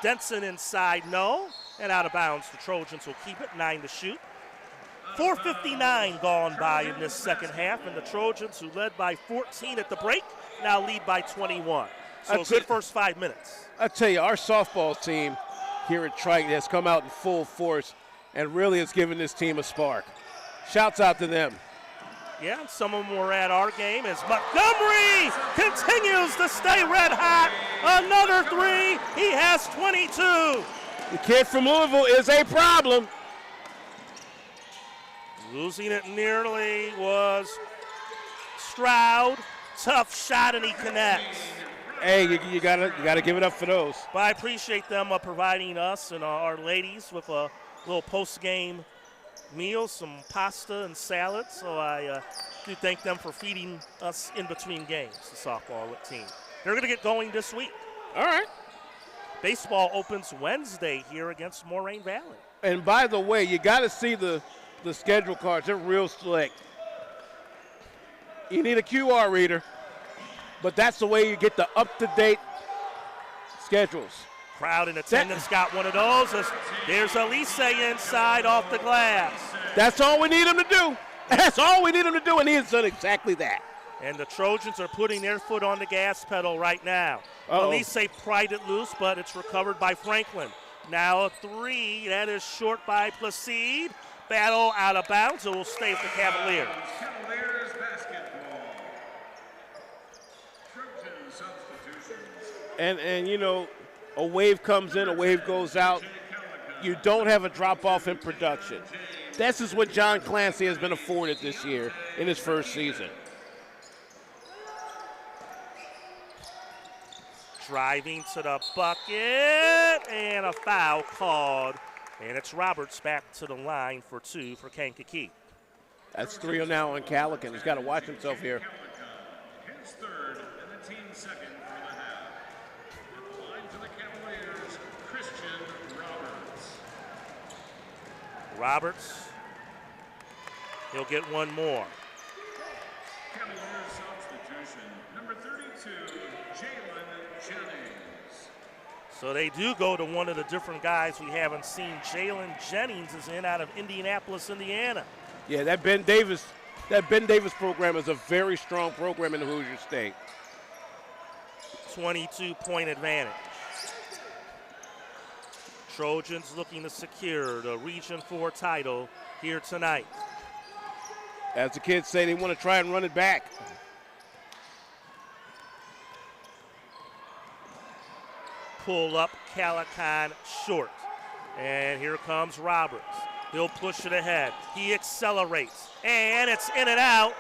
Denson inside, no. And out of bounds, the Trojans will keep it, 9 to shoot. 4:59 gone by in this second half, and the Trojans, who led by 14 at the break, now lead by 21. So a good first 5 minutes.
I tell you, our softball team here at Triton has come out in full force and really has given this team a spark. Shouts out to them.
Yeah, and some of them were at our game as Montgomery continues to stay red hot. Another three. He has 22.
The kid from Louisville is a problem.
Losing it nearly was Stroud. Tough shot, and he connects.
Hey, you gotta give it up for those.
But I appreciate them providing us and our ladies with a little post-game meal, some pasta and salad. So I do thank them for feeding us in between games, the softball team. They're going to get going this week.
All right.
Baseball opens Wednesday here against Moraine Valley.
And by the way, you got to see the schedule cards. They're real slick. You need a QR reader, but that's the way you get the up-to-date schedules.
Crowd in attendance got one of those. There's Elise inside off the glass.
That's all we need him to do. That's all we need him to do, and he has done exactly that.
And the Trojans are putting their foot on the gas pedal right now. Elise pried it loose, but it's recovered by Franklin. Now a 3, that is short by Placide. Battle out of bounds, it will stay with the Cavaliers.
Cavaliers basketball. Trojan substitutions.
And you know, a wave comes in, a wave goes out. You don't have a drop-off in production. This is what John Clancy has been afforded this year in his first season.
Driving to the bucket, and a foul called. And it's Roberts back to the line for 2 for Kankakee.
That's 3 now on Calican. He's got to watch himself here.
His third and the team's second for the half. At the line for the Cavaliers, Christian Roberts.
Roberts, he'll get one more.
Cavaliers substitution, number 32, Jalen Jennings.
So they do go to one of the different guys we haven't seen. Jalen Jennings is in out of Indianapolis, Indiana.
Yeah, that Ben Davis program is a very strong program in Hoosier State.
22-point advantage. Trojans looking to secure the Region 4 title here tonight.
As the kids say, they want to try and run it back.
Pull up Calican short. And here comes Roberts. He'll push it ahead. He accelerates. And it's in and out.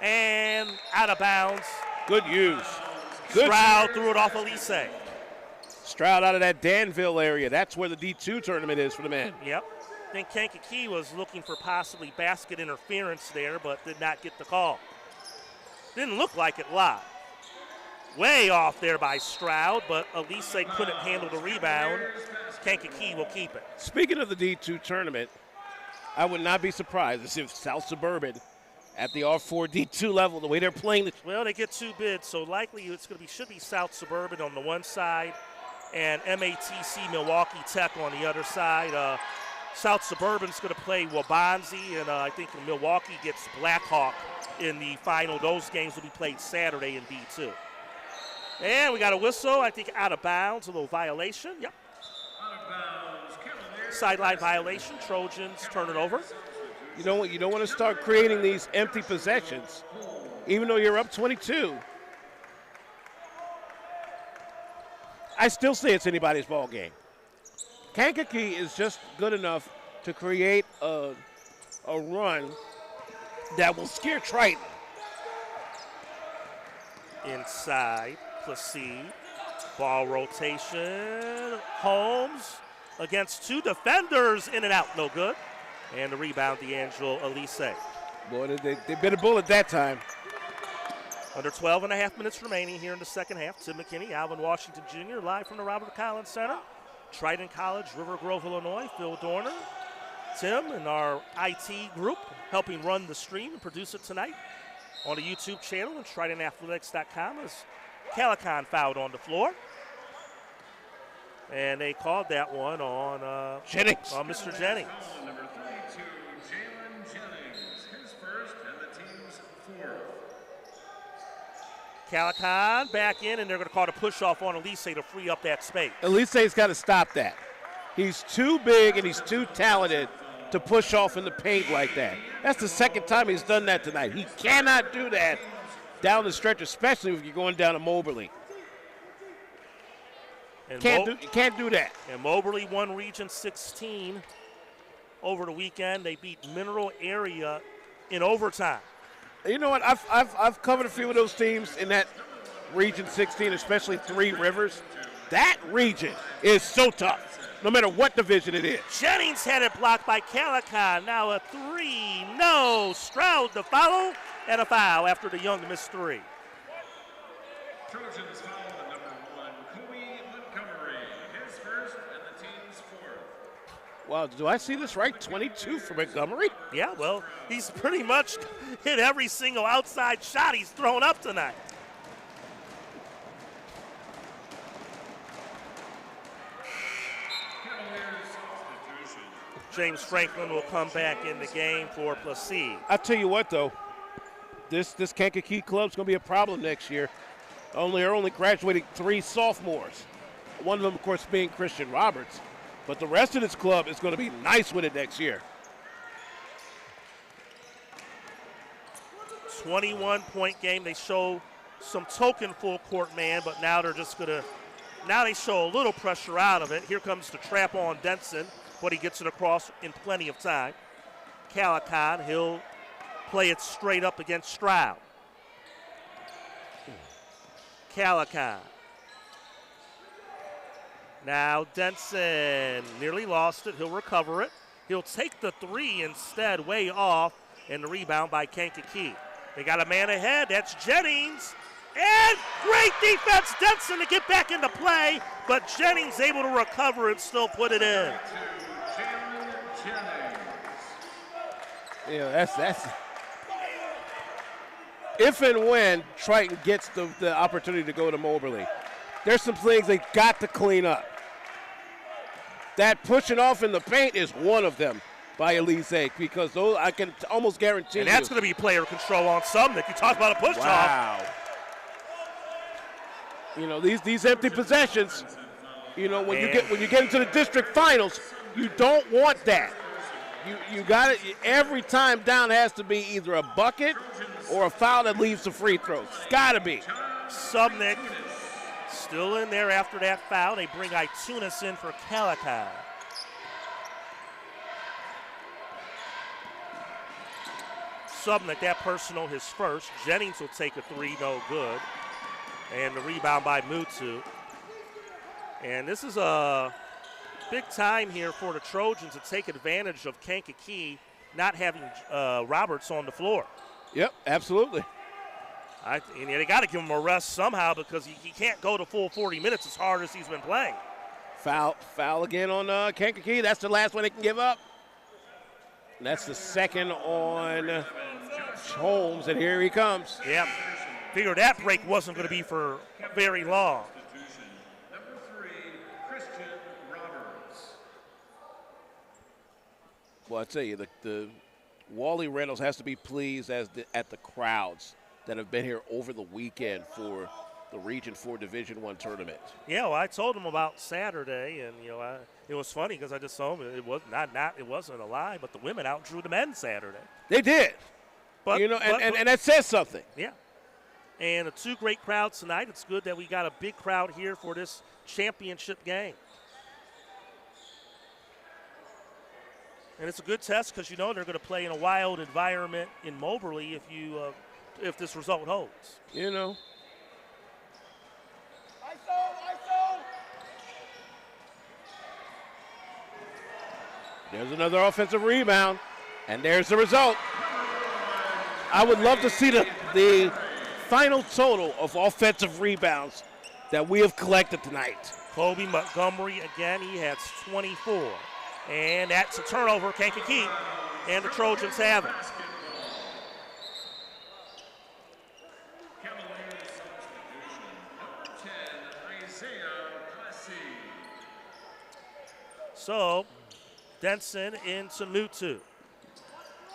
And out of bounds.
Good use. Good.
Stroud threw it off Elise.
Stroud out of that Danville area. That's where the D2 tournament is for the men.
Yep. I think Kankakee was looking for possibly basket interference there, but did not get the call. Didn't look like it live. Way off there by Stroud, but Elise couldn't handle the rebound. Kankakee will keep it.
Speaking of the D2 tournament, I would not be surprised if South Suburban at the R4 D2 level, the way they're playing.
Well, they get 2 bids, so likely it's going to be should be South Suburban on the one side and MATC Milwaukee Tech on the other side. South Suburban's going to play Wabanzi, and I think Milwaukee gets Blackhawk in the final. Those games will be played Saturday in D2. And we got a whistle, I think out of bounds, a little violation. Yep. Sideline violation. Trojans turn it over.
You know what? You don't want to start creating these empty possessions, even though you're up 22. I still say it's anybody's ball game. Kankakee is just good enough to create a run that will scare Triton.
Inside, Placide. Ball rotation. Holmes against 2 defenders, in and out, no good. And the rebound, D'Angelo Elise.
Boy, they bit a bullet that time.
Under 12 and a half minutes remaining here in the second half. Tim McKinney, Alvin Washington Jr., live from the Robert Collins Center. Triton College, River Grove, Illinois. Phil Dorner, Tim, and our IT group helping run the stream and produce it tonight on the YouTube channel and TritonAthletics.com as Calican fouled on the floor. And they called that one on
Jennings.
On Mr. Jennings.
Number 32, Jalen Jennings, his first and the team's fourth.
Calican back in, and they're going to call a push-off on Elise to free up that space.
Elise's got to stop that. He's too big and he's too talented to push off in the paint like that. That's the second time he's done that tonight. He cannot do that down the stretch, especially if you're going down to Moberly.
And
Can't do that.
And Moberly won Region 16 over the weekend. They beat Mineral Area in overtime.
You know what? I've covered a few of those teams in that Region 16, especially Three Rivers. That region is so tough, no matter what division it is.
Jennings had it blocked by Calican. Now a 3. No. Stroud the follow and a foul after the Young missed 3.
Trojans foul the number 1, Coey Montgomery, his first and the team's fourth.
Wow, do I see this right? 22 for Montgomery?
Yeah, well, he's pretty much hit every single outside shot he's thrown up tonight. James Franklin will come back in the game for Placide.
I tell you what, though, this Kankakee club's going to be a problem next year. They're only graduating 3 sophomores. One of them, of course, being Christian Roberts. But the rest of this club is going to be nice with it next year.
21-point game. They show some token full court man, but now they're just going to – now they show a little pressure out of it. Here comes the trap on Denson, but he gets it across in plenty of time. Kankakee, he'll play it straight up against Stroud. Kankakee. Now Denson nearly lost it. He'll recover it. He'll take the 3 instead, way off, and the rebound by Kankakee. They got a man ahead. That's Jennings. And great defense, Denson, to get back into play, but Jennings able to recover and still put it in.
Yeah, that's if and when Triton gets the opportunity to go to Moberly, there's some things they got to clean up. That pushing off in the paint is one of them by Elise, because those I can almost guarantee
and that's going to be player control on Sumnick. You talk about a push off.
Wow. You know, these empty possessions, you know, when you get into the district finals, you don't want that. You got it. Every time down has to be either a bucket or a foul that leaves the free throws. It's got to be.
Sumnick still in there after that foul. They bring Itunis in for Kankakee. Sumnick, that personal, his first. Jennings will take a 3, no good. And the rebound by Mutu. And this is a big time here for the Trojans to take advantage of Kankakee not having Roberts on the floor.
Yep, absolutely.
And they got to give him a rest somehow, because he can't go the full 40 minutes as hard as he's been playing.
Foul again on Kankakee. That's the last one they can give up. And that's the second on Holmes, and here he comes.
Yep. Figured that break wasn't going to be for very long.
Well, I tell you, the Wally Reynolds has to be pleased at the crowds that have been here over the weekend for the Region 4 Division I tournament.
Yeah, well, I told him about Saturday, and it was funny because I just told him it was it wasn't a lie, but the women outdrew the men Saturday.
They did, but and that says something.
Yeah, and 2 great crowds tonight. It's good that we got a big crowd here for this championship game. And it's a good test because they're going to play in a wild environment in Moberly if this result holds.
There's another offensive rebound, and there's the result. I would love to see the final total of offensive rebounds that we have collected tonight.
Kobe Montgomery, again, he has 24. And that's a turnover, Kankakee, and the Trojans have it. So, Denson into Mutu.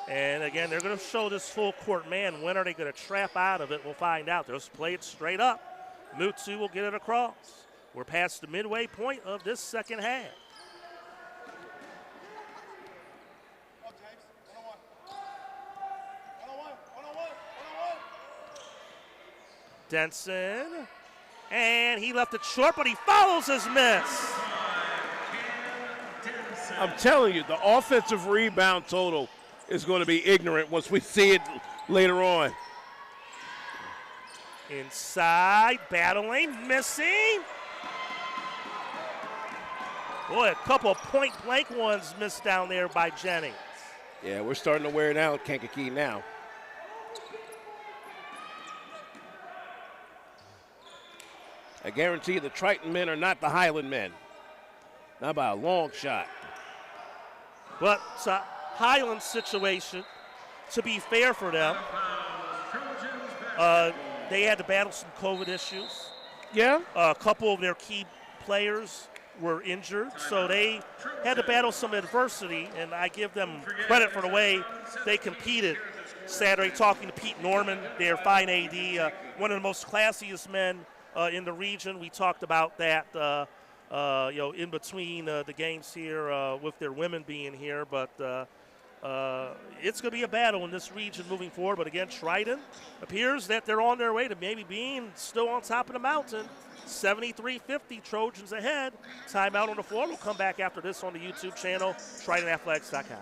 And again, they're going to show this full court man. When are they going to trap out of it? We'll find out. They'll just play it straight up. Mutu will get it across. We're past the midway point of this second half. Denson, and he left it short, but he follows his miss.
I'm telling you, the offensive rebound total is going to be ignorant once we see it later on.
Inside, battling, missing. Boy, a couple of point-blank ones missed down there by Jennings.
Yeah, we're starting to wear it out, Kankakee now. I guarantee you the Triton men are not the Highland men. Not by a long shot.
But it's a Highland situation, to be fair for them, they had to battle some COVID issues.
Yeah.
A couple of their key players were injured, so they had to battle some adversity, and I give them credit for the way they competed Saturday. Talking to Pete Norman, their fine AD, one of the most classiest men in the region. We talked about that, in between the games here with their women being here, but it's going to be a battle in this region moving forward. But again, Triton appears that they're on their way to maybe being still on top of the mountain. 73-50, Trojans ahead. Timeout on the floor. We'll come back after this on the YouTube channel, TritonAthletics.com.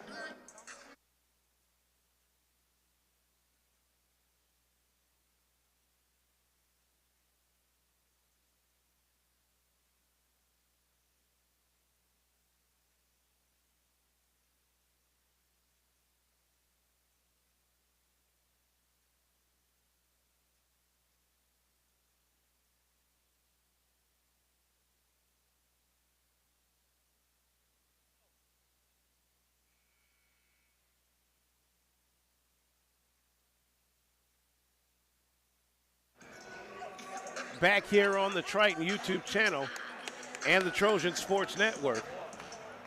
Back here on the Triton YouTube channel and the Trojan Sports Network.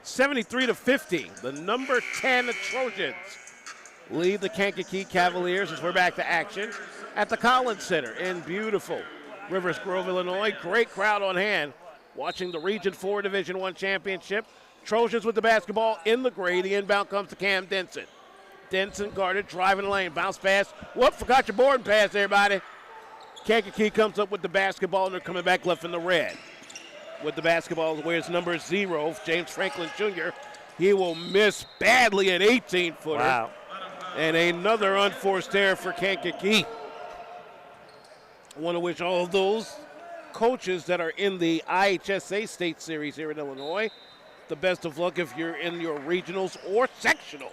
73-50, the number 10 Trojans lead the Kankakee Cavaliers as we're back to action at the Collins Center in beautiful Rivers Grove, Illinois. Great crowd on hand watching the Region 4 Division I championship. Trojans with the basketball in the gray. The inbound comes to Cam Denson. Denson guarded, driving the lane, bounce pass. Whoop, forgot your boarding pass, everybody. Kankakee comes up with the basketball, and they're coming back left in the red. With the basketball, where's number 0, James Franklin Jr. He will miss badly an 18-footer.
Wow.
And another unforced error for Kankakee. I want to wish all of those coaches that are in the IHSA State Series here in Illinois the best of luck if you're in your regionals or sectionals.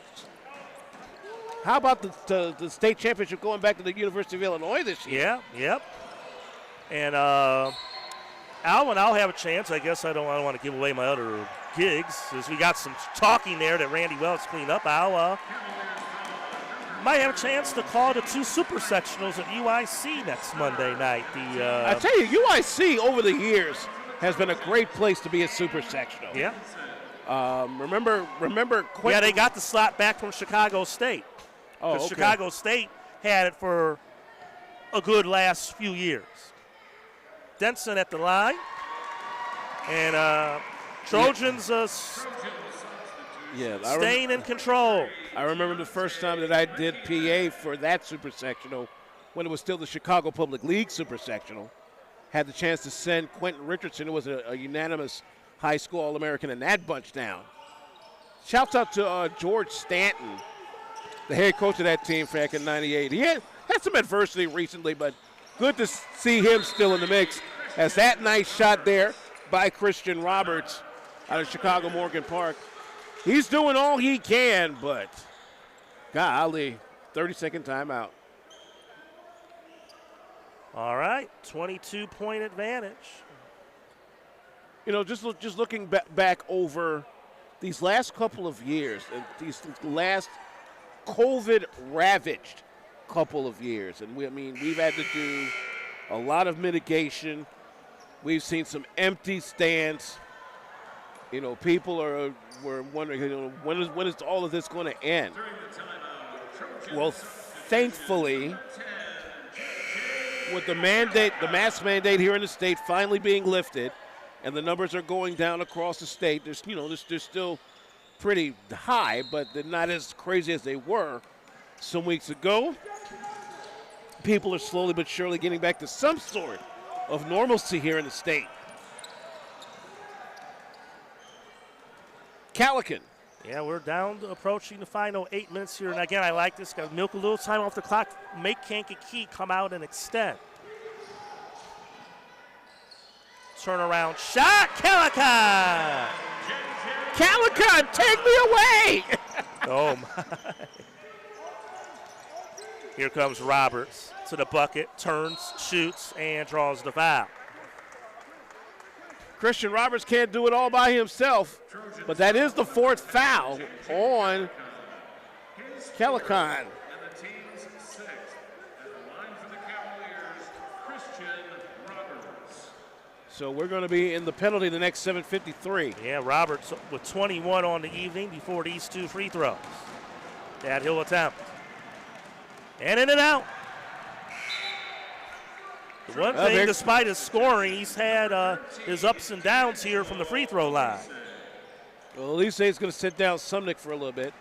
How about the state championship going back to the University of Illinois this year?
Yeah, yep. And Alvin, I'll have a chance. I guess I don't want to give away my other gigs, as we got some talking there that Randy Wells cleaned up. I'll might have a chance to call the 2 super sectionals at UIC next Monday night.
I tell you, UIC over the years has been a great place to be a super sectional.
Yeah.
Remember Quentin?
Yeah, they got the slot back from Chicago State.
Oh, okay.
Chicago State had it for a good last few years. Denson at the line. And Trojans staying in control.
I remember the first time that I did PA for that super sectional when it was still the Chicago Public League super sectional. Had the chance to send Quentin Richardson, who was a unanimous high school All-American in that bunch down. Shouts out to George Stanton, the head coach of that team back in '98. He had some adversity recently, but good to see him still in the mix. As that nice shot there by Christian Roberts out of Chicago Morgan Park. He's doing all he can, but golly, 30-second timeout.
All right, 22-point advantage.
You know, just looking back over these last couple of years, these last COVID-ravaged couple of years, and we've had to do a lot of mitigation. We've seen some empty stands. You know, people were wondering, when is all of this going to end? Well, thankfully, with the mask mandate here in the state finally being lifted, and the numbers are going down across the state, they're still pretty high, but they're not as crazy as they were some weeks ago. People are slowly but surely getting back to some sort of normalcy here in the state. Calican.
Yeah, we're down to approaching the final 8 minutes here. And again, I like this. Got to milk a little time off the clock. Make Kankakee come out and extend. Turnaround shot. Calican.
Calican, take me away.
Oh, my. Here comes Roberts to the bucket. Turns, shoots, and draws the foul.
Christian Roberts can't do it all by himself, but that is the 4th foul on Calican. So we're going to be in the penalty the next 7:53.
Yeah, Roberts with 21 on the evening before these 2 free throws that he'll attempt. And in and out. The one thing, despite his scoring, he's had his ups and downs here from the free throw line.
Well, Elise is going to sit down Sumnick for a little bit.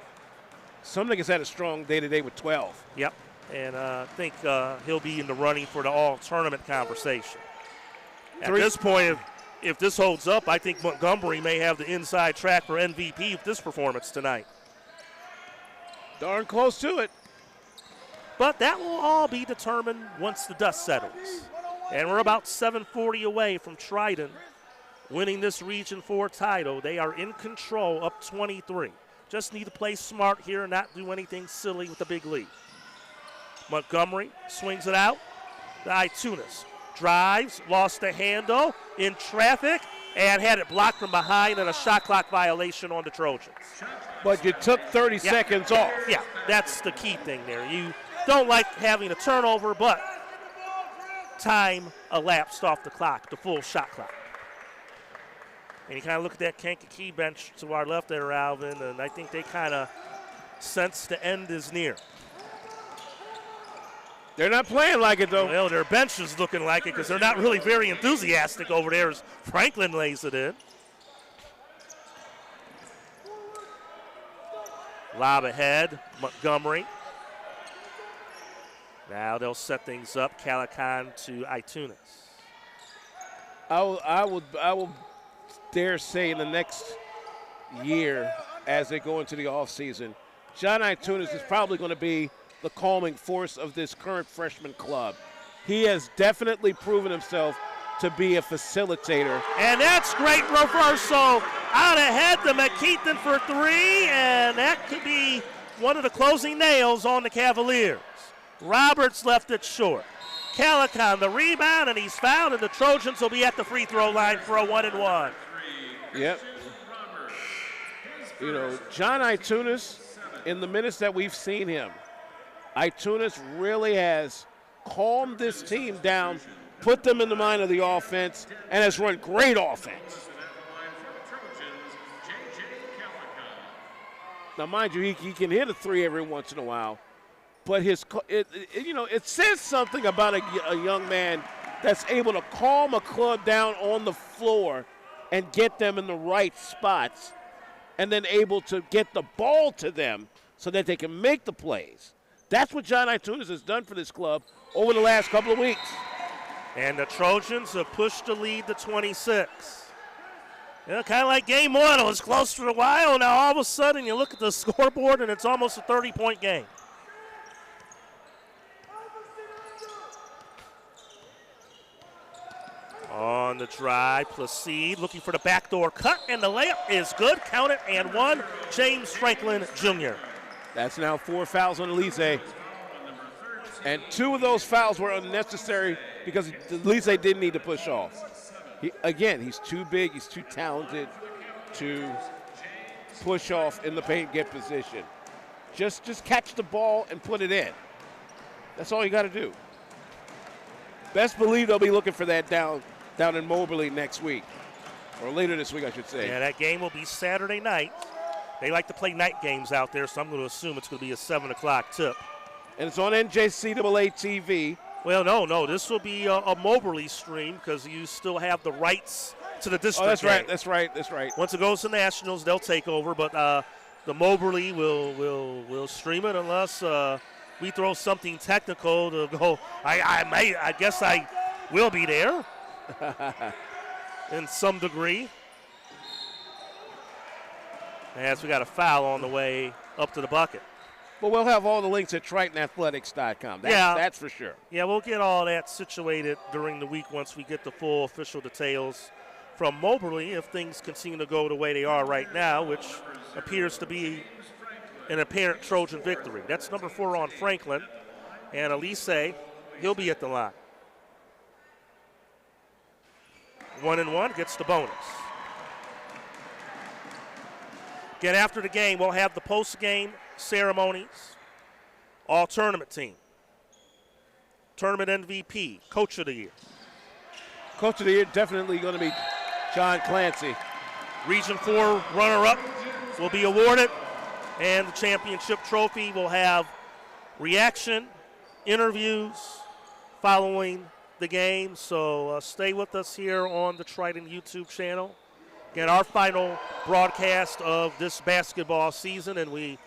Sumnick has had a strong day today with 12.
Yep, and I think he'll be in the running for the all-tournament conversation. At this point, if this holds up, I think Montgomery may have the inside track for MVP with this performance tonight.
Darn close to it.
But that will all be determined once the dust settles. And we're about 7:40 away from Triton winning this Region 4 title. They are in control, up 23. Just need to play smart here and not do anything silly with the big lead. Montgomery swings it out. The Itunes drives, lost the handle in traffic, and had it blocked from behind and a shot clock violation on the Trojans.
But you took 30 seconds off.
Yeah, that's the key thing there. You don't like having a turnover, but time elapsed off the clock, the full shot clock. And you kind of look at that Kankakee bench to our left there, Alvin, and I think they kind of sense the end is near.
They're not playing like it, though.
Well, their bench is looking like it because they're not really very enthusiastic over there as Franklin lays it in. Lob ahead, Montgomery. Now they'll set things up. Calican to Itunes.
I will dare say in the next year, as they go into the offseason, John Itunes is probably going to be the calming force of this current freshman club. He has definitely proven himself to be a facilitator.
And that's great reversal. Out ahead to McKeithen for 3, and that could be one of the closing nails on the Cavaliers. Roberts left it short. Calican the rebound, and he's fouled, and the Trojans will be at the free throw line for a 1-and-1.
Yep. You know, John Itunes, in the minutes that we've seen him, Itunes really has calmed this team down, put them in the mind of the offense, and has run great offense. Now, mind you, he can hit a 3 every once in a while, but it says something about a young man that's able to calm a club down on the floor and get them in the right spots, and then able to get the ball to them so that they can make the plays. That's what John Itunes has done for this club over the last couple of weeks.
And the Trojans have pushed the lead to 26. You know, kind of like game 1, it was close for a while. Now all of a sudden you look at the scoreboard and it's almost a 30-point game. On the drive, Placide looking for the backdoor cut, and the layup is good. Count it, and 1, James Franklin Jr.
That's now 4 fouls on Elise. And 2 of those fouls were unnecessary because Elise didn't need to push off. He's too big, he's too talented to push off in the paint, get position. Just catch the ball and put it in. That's all you got to do. Best believe they'll be looking for that down in Moberly next week, or later this week, I should say.
Yeah, that game will be Saturday night. They like to play night games out there, so I'm going to assume it's going to be a 7 o'clock tip.
And it's on NJCAA TV.
Well, no, this will be a Moberly stream because you still have the rights to the district.
Oh, that's right.
Once it goes to Nationals, they'll take over, but the Moberly will stream it unless we throw something technical to go. I guess I will be there in some degree. As we got a foul on the way up to the bucket.
Well, we'll have all the links at TritonAthletics.com. That's for sure.
Yeah, we'll get all that situated during the week once we get the full official details from Moberly if things continue to go the way they are right now, which appears to be an apparent Trojan victory. That's number 4 on Franklin. And Elise, he'll be at the line. 1-and-1 gets the bonus. Again, after the game, we'll have the post-game ceremonies, all tournament team, tournament MVP, coach of the year,
Coach of the Year definitely going to be John Clancy.
Region 4 runner-up will be awarded, and the championship trophy will have reaction, interviews following the game. So stay with us here on the Triton YouTube channel. Again, our final broadcast of this basketball season, and we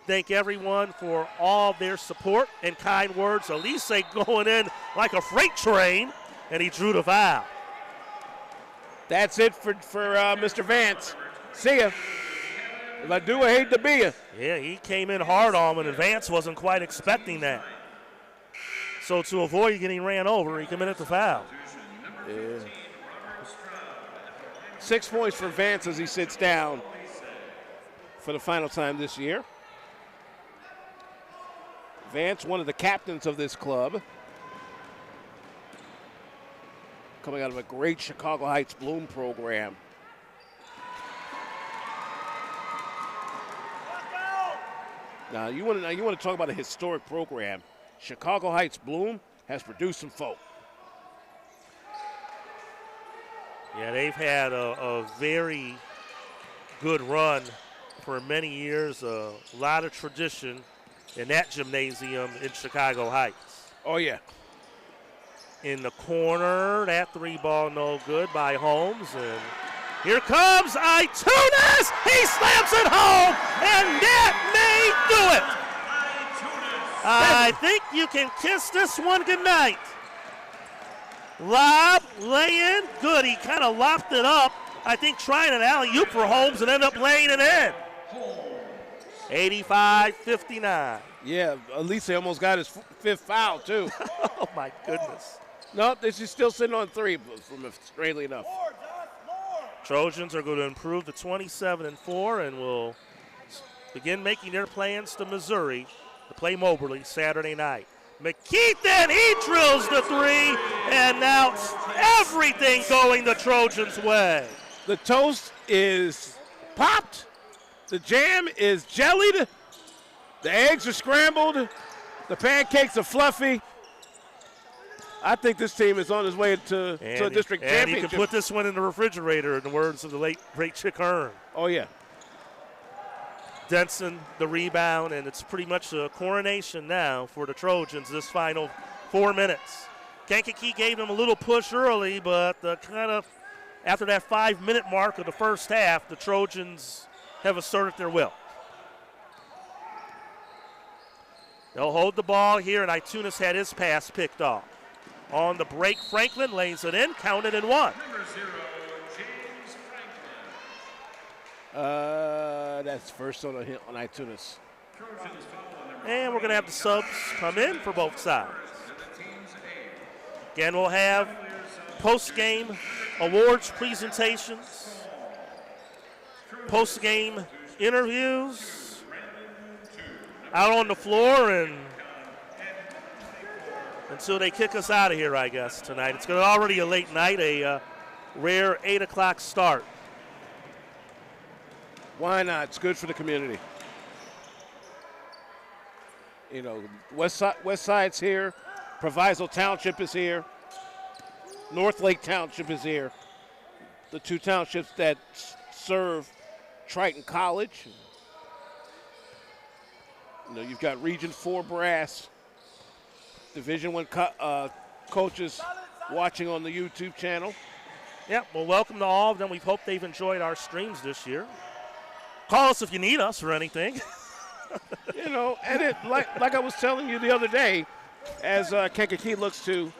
thank everyone for all their support and kind words. Elise going in like a freight train, and he drew the foul.
That's it for Mr. Vance. See ya. If I do, I hate to be ya.
Yeah, he came in hard on him, and Vance wasn't quite expecting that. So to avoid getting ran over, he committed the foul.
Yeah. 6 points for Vance as he sits down for the final time this year. Vance, one of the captains of this club, coming out of a great Chicago Heights Bloom program. Now you want to talk about a historic program. Chicago Heights Bloom has produced some folk.
Yeah, they've had a very good run for many years, a lot of tradition in that gymnasium in Chicago Heights.
Oh, yeah.
In the corner, that 3-ball no good by Holmes, and here comes Itunes! He slams it home, and that may do it! I think you can kiss this one goodnight. Lob, lay in, good. He kind of lopped it up. I think trying an alley-oop for Holmes and ended up laying it in. 85-59.
Yeah, Elise almost got his 5th foul, too.
Oh, my goodness.
No, this is still sitting on 3, strangely enough.
Trojans are going to improve to 27-4 and will begin making their plans to Missouri to play Moberly Saturday night. McKeithen, he drills the 3, and now everything going the Trojans' way.
The toast is popped. The jam is jellied. The eggs are scrambled. The pancakes are fluffy. I think this team is on its way to a district championship.
And you can put this one in the refrigerator, in the words of the late, great Chick Hearn.
Oh, yeah.
Denson, the rebound, and it's pretty much a coronation now for the Trojans this final 4 minutes. Kankakee gave them a little push early, but after that 5-minute mark of the first half, the Trojans have asserted their will. They'll hold the ball here, and Itunes had his pass picked off. On the break, Franklin lays it in, counted and 1.
That's first on Itunes.
And we're going to have the subs come in for both sides. Again, we'll have post-game awards presentations, post-game interviews out on the floor, and until they kick us out of here, I guess, tonight. It's already a late night, a rare 8 o'clock start.
Why not? It's good for the community. You know, West Side's here. Proviso Township is here. North Lake Township is here. The 2 townships that serve Triton College. You know, you've got Region 4 brass, Division 1 coaches watching on the YouTube channel.
Yeah, well, welcome to all of them. We hope they've enjoyed our streams this year. Call us if you need us or anything.
You know, and like I was telling you the other day, as Kankakee looks to,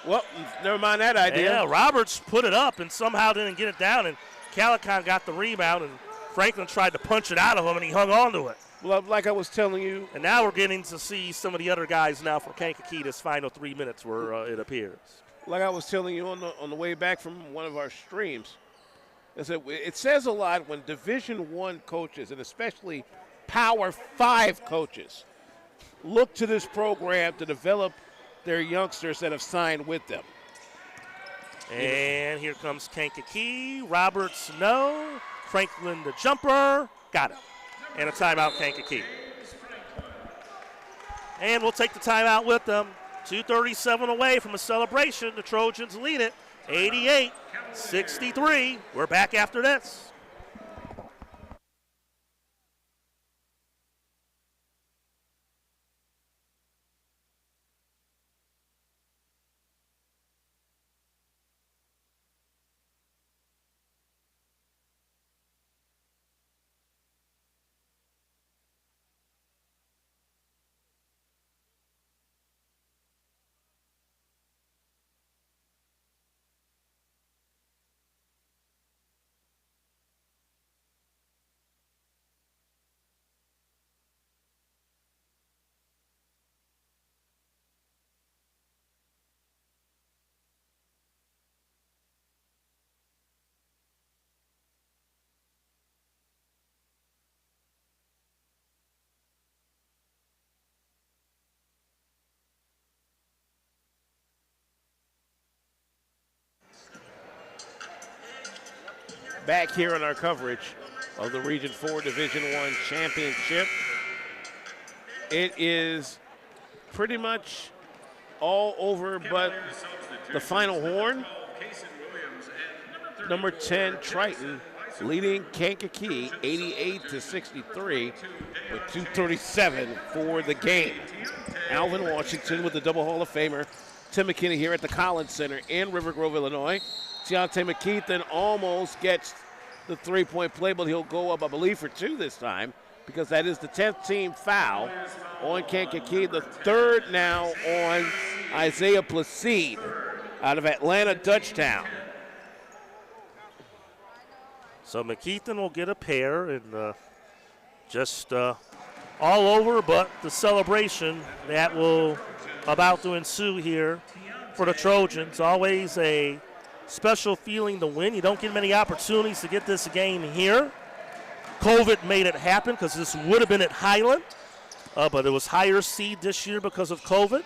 well, never mind that idea.
Yeah, Roberts put it up and somehow didn't get it down, and Calicon got the rebound, and Franklin tried to punch it out of him, and he hung on to it.
Well, like I was telling you.
And now we're getting to see some of the other guys now for Kankakee this final 3 minutes where it appears.
Like I was telling you on the way back from one of our streams, it says a lot when Division I coaches, and especially Power 5 coaches, look to this program to develop their youngsters that have signed with them.
And here comes Kankakee. Roberts, no. Franklin, the jumper. Got it. And a timeout, Kankakee. And we'll take the timeout with them. 2:37 away from a celebration. The Trojans lead it 88-63. We're back after this.
Back here on our coverage of the Region 4 Division I Championship. It is pretty much all over but the final horn. Number 10, Triton, leading Kankakee 88-63 with 2:37 for the game. Alvin Washington with the double Hall of Famer Tim McKinney here at the Collins Center in River Grove, Illinois. Deontay McKeithen almost gets the three-point play, but he'll go up, I believe, for two this time because that is the 10th team foul on Kankakee. The third now on Isaiah Placide out of Atlanta Dutchtown.
So McKeithen will get a pair and just all over, but the celebration that will about to ensue here for the Trojans. Always a special feeling to win. You don't get many opportunities to get this game here. COVID made it happen because this would have been at Highland, but it was higher seed this year because of COVID.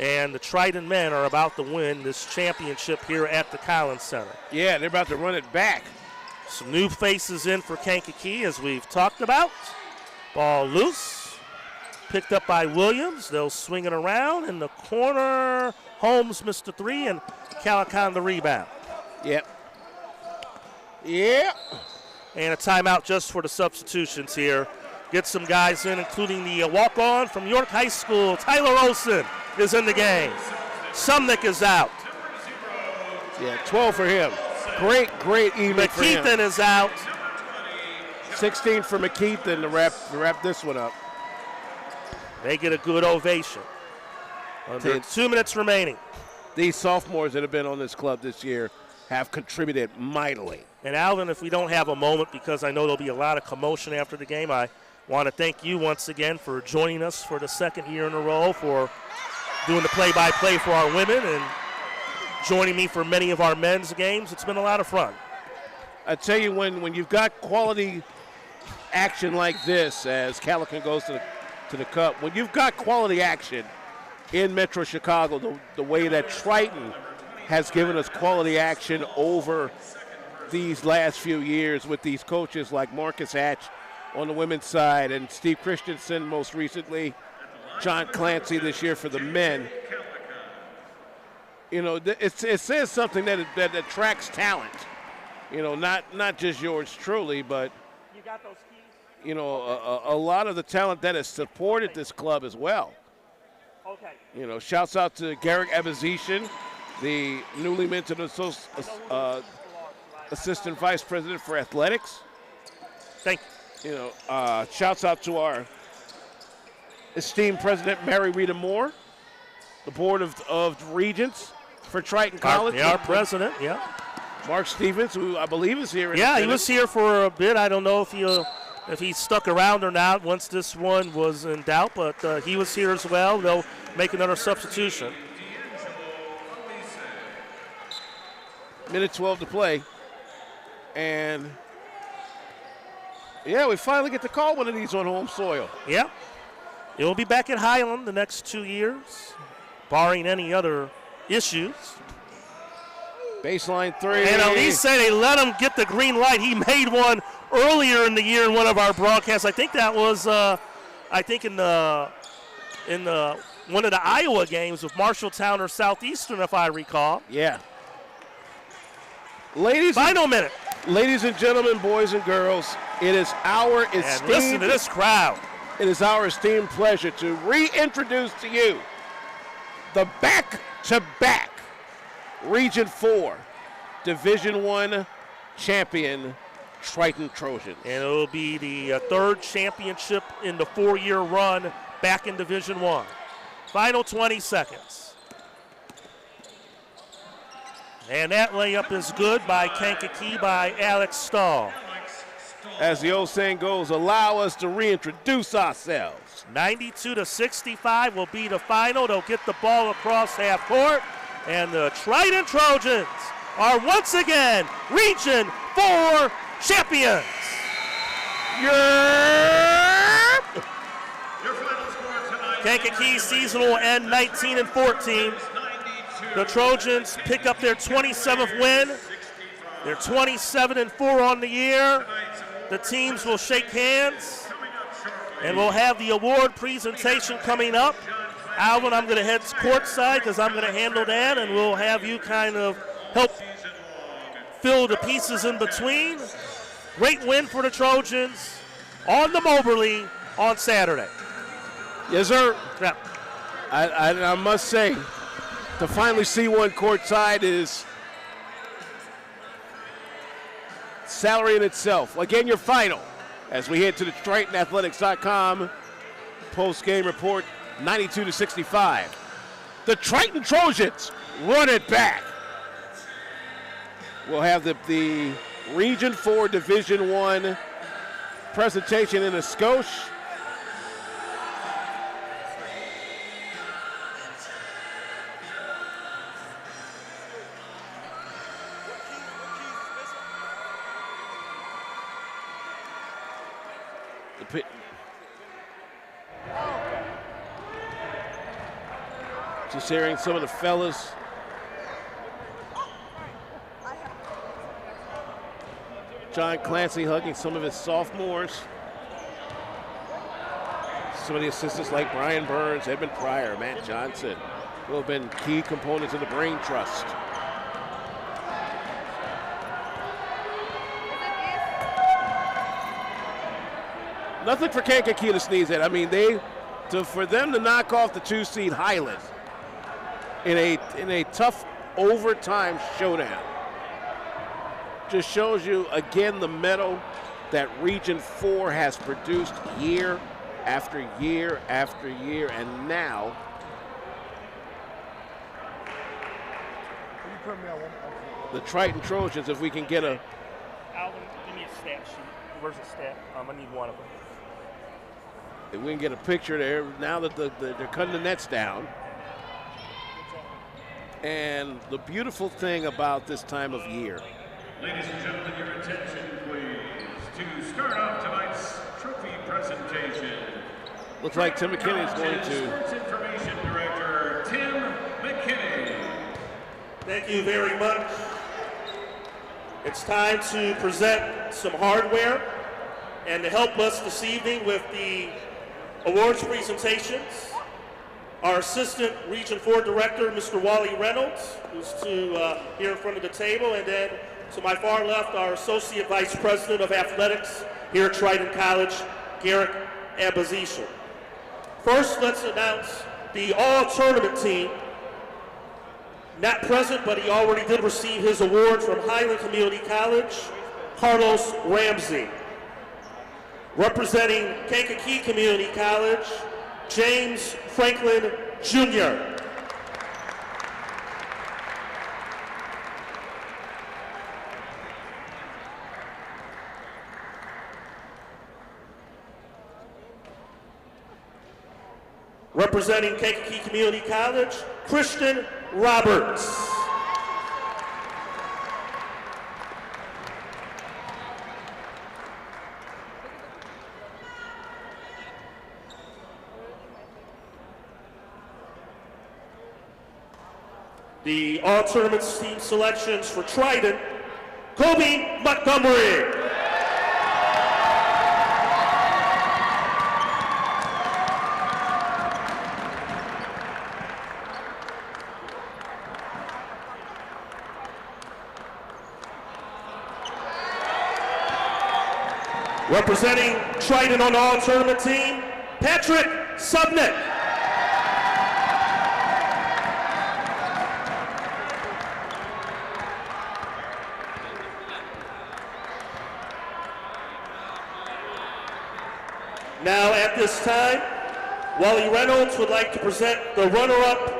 And the Triton men are about to win this championship here at the Collins Center.
Yeah, they're about to run it back.
Some new faces in for Kankakee, as we've talked about. Ball loose, picked up by Williams. They'll swing it around in the corner. Holmes missed the three, and Calican the rebound.
Yep. Yeah.
And a timeout just for the substitutions here. Get some guys in, including the walk-on from York High School. Tyler Olson is in the game. Sumnick is out.
Yeah, 12 for him. Great evening for him.
McKeithen is out.
16 for McKeithen to wrap this one up.
They get a good ovation. Under 2 minutes remaining.
These sophomores that have been on this club this year have contributed mightily.
And Alvin, if we don't have a moment, because I know there'll be a lot of commotion after the game, I want to thank you once again for joining us for the second year in a row, for doing the play-by-play for our women and joining me for many of our men's games. It's been a lot of fun.
I tell you, when you've got quality action like this, as Calican goes to the cup, when you've got quality action in Metro Chicago, the way that Triton has given us quality action over these last few years with these coaches like Marcus Hatch on the women's side and Steve Christensen most recently, John Clancy this year for the men. You know, it says something that attracts talent. You know, not just yours truly, but you know, a lot of the talent that has supported this club as well.
Okay.
You know, shouts out to Garrick Abazishan, the newly minted assistant vice president for athletics.
Thank you.
You know, shouts out to our esteemed president, Mary Rita Moore, the board of regents for Triton College.
Our president, yeah.
Mark Stevens, who I believe is here.
Yeah, he was here for a bit. I don't know if he stuck around or not once this one was in doubt, but he was here as well. They'll make another substitution.
Minute 12 to play. And, yeah, we finally get to call one of these on home soil.
Yeah. It will be back at Highland the next 2 years, barring any other issues.
Baseline three.
And Elise said they let him get the green light. He made one earlier in the year in one of our broadcasts. I think that was, in one of the Iowa games with Marshalltown or Southeastern, if I recall.
Yeah.
Final minute.
Ladies and gentlemen, boys and girls, it is our
And listen to this crowd.
It is our esteemed pleasure to reintroduce to you the back-to-back Region 4 Division I champion Triton Trojans.
And it'll be the third championship in the 4-year run back in Division I. Final 20 seconds. And that layup is good by Kankakee by Alex Stahl.
As the old saying goes, allow us to reintroduce ourselves.
92-65 will be the final. They'll get the ball across half court. And the Triton Trojans are once again Region 4 champions. Kankakee season will end 19-14. The Trojans pick up their 27th win. They're 27-4 on the year. The teams will shake hands, and we'll have the award presentation coming up. Alvin, I'm going to head courtside because I'm going to handle that, and we'll have you kind of help fill the pieces in between. Great win for the Trojans on the Moberly on Saturday.
Yes, sir.
Yeah.
I must say, to finally see one courtside is salary in itself. Again, your final as we head to the TritonAthletics.com post-game report, 92-65. The Triton Trojans run it back. We'll have the Region 4 Division I presentation in a skosh. Just hearing some of the fellas. John Clancy hugging some of his sophomores. Some of the assistants like Brian Burns, Edmund Pryor, Matt Johnson, who have been key components of the Brain Trust. Nothing for Kankakee to sneeze at. I mean, for them to knock off the 2-seed Highland in a tough overtime showdown just shows you again the mettle that Region 4 has produced year after year after year, and now the Triton Trojans, if we can get a
Alvin, give me a stat sheet. Where's the stat? I need one of them.
If we can get a picture there, now that they're cutting the nets down. And the beautiful thing about this time of year.
Ladies and gentlemen, your attention, please, to start off tonight's trophy presentation.
Looks like Tim McKinney is going to.
Sports Information Director Tim McKinney.
Thank you very much. It's time to present some hardware, and to help us this evening with the awards presentations, our Assistant Region 4 Director, Mr. Wally Reynolds, who's here in front of the table, and then to my far left, our Associate Vice President of Athletics here at Triton College, Garrick Abazisha. First, let's announce the all-tournament team. Not present, but he already did receive his award from Highland Community College, Carlos Ramsey. Representing Kankakee Community College, James Franklin Jr. Representing Kankakee Community College, Christian Roberts. The all-tournament team selections for Triton, Kobe Montgomery. Representing Triton on the all-tournament team, Patrick Subnick. Now at this time, Wally Reynolds would like to present the runner-up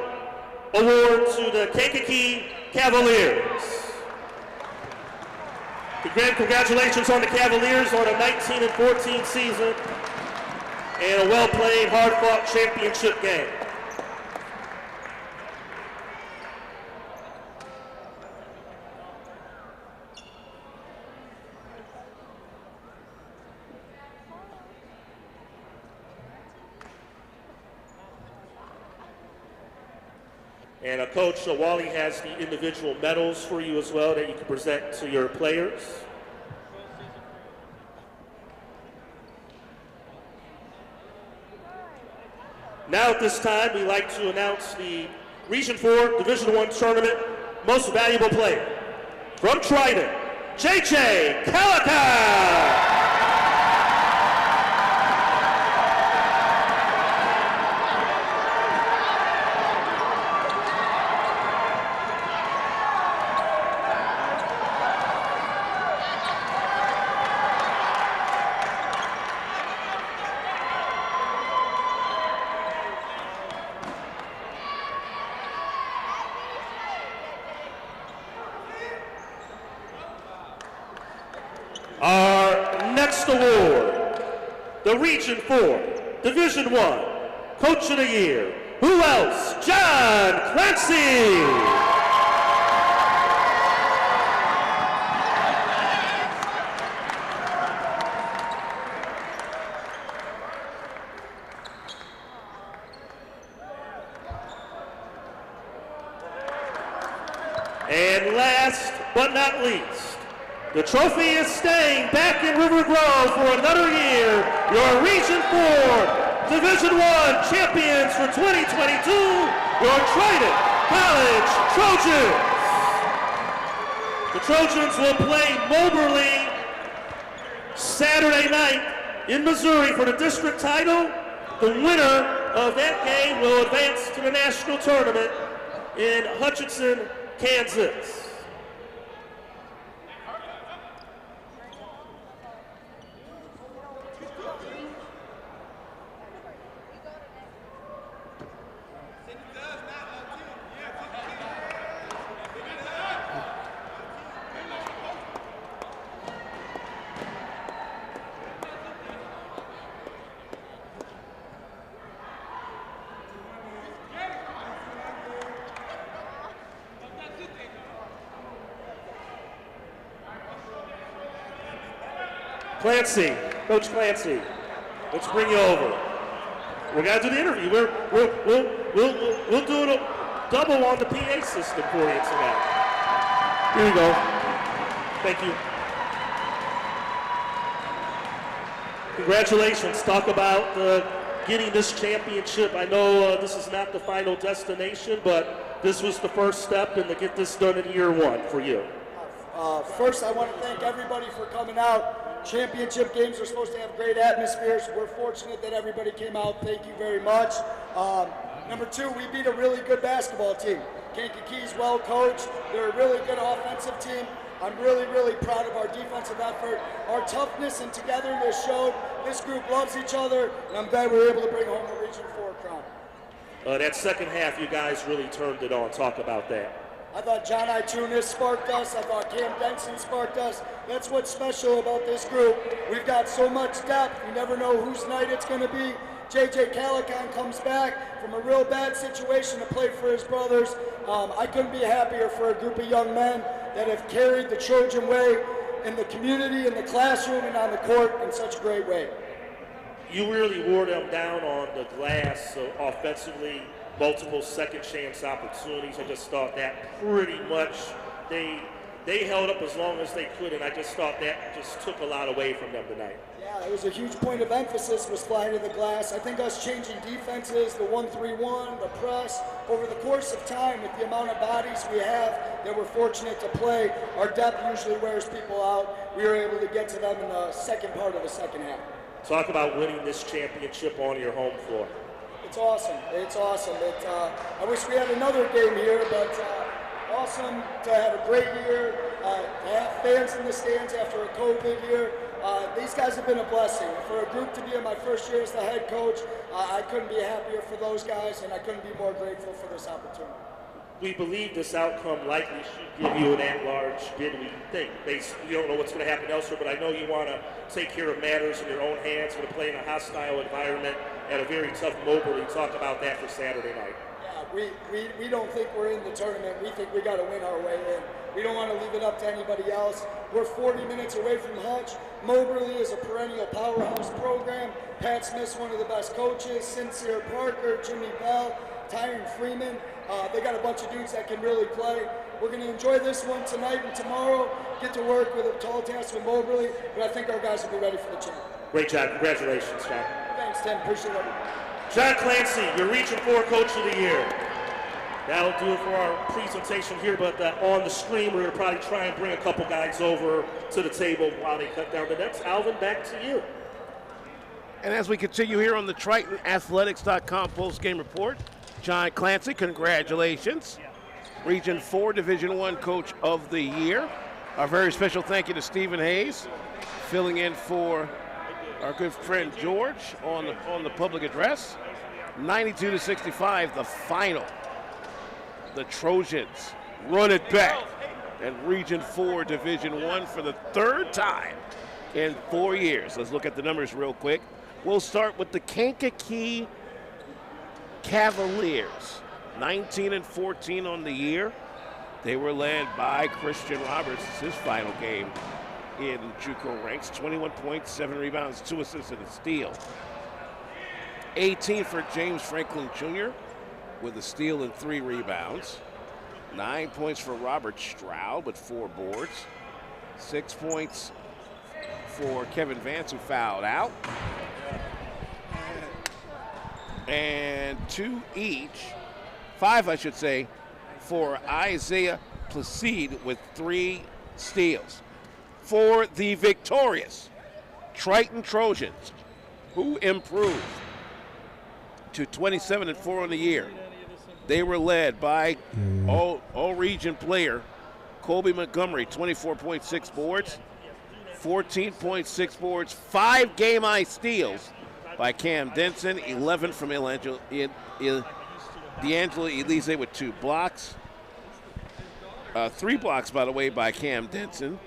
award to the Kankakee Cavaliers. Congratulations on the Cavaliers on a 19-14 season and a well-played, hard-fought championship game. And Coach Wally has the individual medals for you as well that you can present to your players. Now at this time, we'd like to announce the Region 4 Division I Tournament Most Valuable Player. From Triton, Kankakee. Our next award, the Region 4, Division I, Coach of the Year. Who else? John Clancy. And last but not least, the trophy is staying back in River Grove for another year. Your Region 4 Division I champions for 2022, your Triton College Trojans. The Trojans will play Moberly Saturday night in Missouri for the district title. The winner of that game will advance to the national tournament in Hutchinson, Kansas. Clancy, Coach Clancy, let's bring you over. We're gonna do the interview. We'll do a double on the PA system for you tonight. Here you go. Thank you. Congratulations. Talk about getting this championship. I know this is not the final destination, but this was the first step and to get this done in year one for you.
First, I want to thank everybody for coming out. Championship games are supposed to have great atmospheres. We're fortunate that everybody came out. Thank you very much. Number two, we beat a really good basketball team. Kankakee's well coached. They're a really good offensive team. I'm really, really proud of our defensive effort. Our toughness and togetherness showed. This group loves each other, and I'm glad we were able to bring home the Region 4 crown.
That second half, you guys really turned it on. Talk about that.
I thought John Itunis sparked us. I thought Cam Denson sparked us. That's what's special about this group. We've got so much depth. You never know whose night it's going to be. JJ Calican comes back from a real bad situation to play for his brothers. I couldn't be happier for a group of young men that have carried the Trojan way in the community, in the classroom, and on the court in such a great way.
You really wore them down on the glass, so offensively, multiple second chance opportunities. I just thought that pretty much they they held up as long as they could, and I just thought that just took a lot away from them tonight.
Yeah, it was a huge point of emphasis was flying to the glass. I think us changing defenses, the 1-3-1, the press, over the course of time with the amount of bodies we have that we're fortunate to play, our depth usually wears people out. We were able to get to them in the second part of the second half.
Talk about winning this championship on your home floor.
It's awesome. It's awesome. I wish we had another game here, but awesome to have a great year, to have fans in the stands after a COVID year. These guys have been a blessing. For a group to be in my first year as the head coach, I couldn't be happier for those guys, and I couldn't be more grateful for this opportunity.
We believe this outcome likely should give you an at-large bid, we think. Basically, you don't know what's going to happen elsewhere, but I know you want to take care of matters in your own hands. You're going to play in a hostile environment at a very tough Moberly. Talk about that for Saturday night.
Yeah, we don't think we're in the tournament. We think we got to win our way in. We don't want to leave it up to anybody else. We're 40 minutes away from Hutch. Moberly is a perennial powerhouse program. Pat Smith's one of the best coaches. Sincere Parker, Jimmy Bell, Tyron Freeman. They got a bunch of dudes that can really play. We're going to enjoy this one tonight and tomorrow. Get to work with a tall task with Moberly, but I think our guys will be ready for the challenge.
Great job. Congratulations, John.
Thanks, Tim. Appreciate it.
John Clancy, your Region 4 Coach of the Year. That'll do it for our presentation here, but on the screen, we're going to probably try and bring a couple guys over to the table while they cut down the nets. Alvin, back to you.
And as we continue here on the TritonAthletics.com post-game report, John Clancy, congratulations. Region 4 Division I Coach of the Year. Our very special thank you to Stephen Hayes, filling in for our good friend George on the public address. 92-65, the final. The Trojans run it back in Region 4 Division I for the third time in 4 years. Let's look at the numbers real quick. We'll start with the Kankakee Cavaliers, 19-14 on the year. They were led by Christian Roberts, his final game in JUCO ranks, 21 points, 7 rebounds, 2 assists, and a steal. 18 for James Franklin Jr. with a steal and 3 rebounds. 9 points for Robert Stroud with 4 boards. 6 points for Kevin Vance, who fouled out. And 2 each, 5 I should say, for Isaiah Placide with 3 steals. For the victorious Triton Trojans, who improved to 27-4 on the year. They were led by all-region player Colby Montgomery, 24.6 boards, 14.6 boards, 5 game-high steals by Cam Denson, 11 from D'Angelo Elise with 2 blocks. 3 blocks, by the way, by Cam Denson.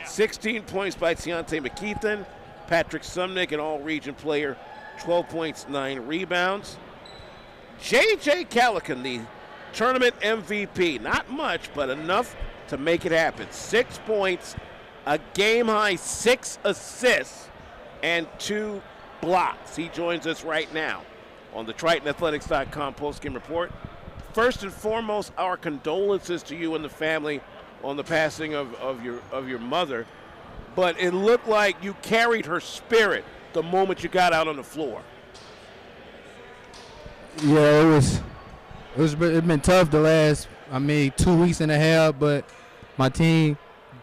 16 points by Tiante McKeithen. Patrick Sumnick, an all-region player, 12 points, 9 rebounds. J.J. Calican, the tournament MVP. Not much, but enough to make it happen. 6 points, a game-high 6 assists, and 2 blocks. He joins us right now on the TritonAthletics.com postgame report. First and foremost, our condolences to you and the family on the passing of your mother. But it looked like you carried her spirit the moment you got out on the floor.
Yeah, it's been tough the last 2 weeks and a half, but my team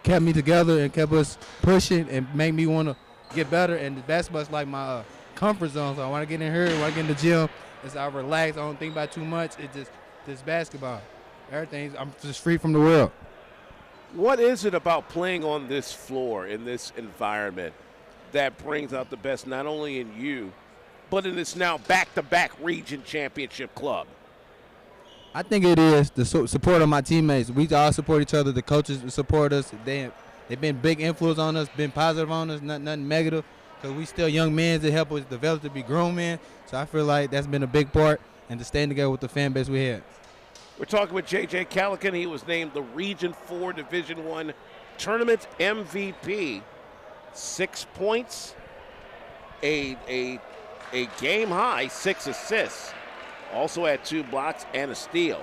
kept me together and kept us pushing and made me want to get better. And basketball's like my comfort zone. So I want to get in here, when I get in the gym, I relax. I don't think about too much. It's just this basketball. I'm just free from the world.
What is it about playing on this floor in this environment that brings out the best not only in you, but in this now back-to-back region championship club?
I think it is the support of my teammates. We all support each other. The coaches support us. They've been big influence on us, been positive on us, nothing negative, because we still young men that help us develop to be grown men. So I feel like that's been a big part, and to staying together with the fan base we had.
We're talking with J.J. Calican. He was named the Region 4 Division I Tournament MVP. 6 points, a game-high 6 assists. Also had 2 blocks and a steal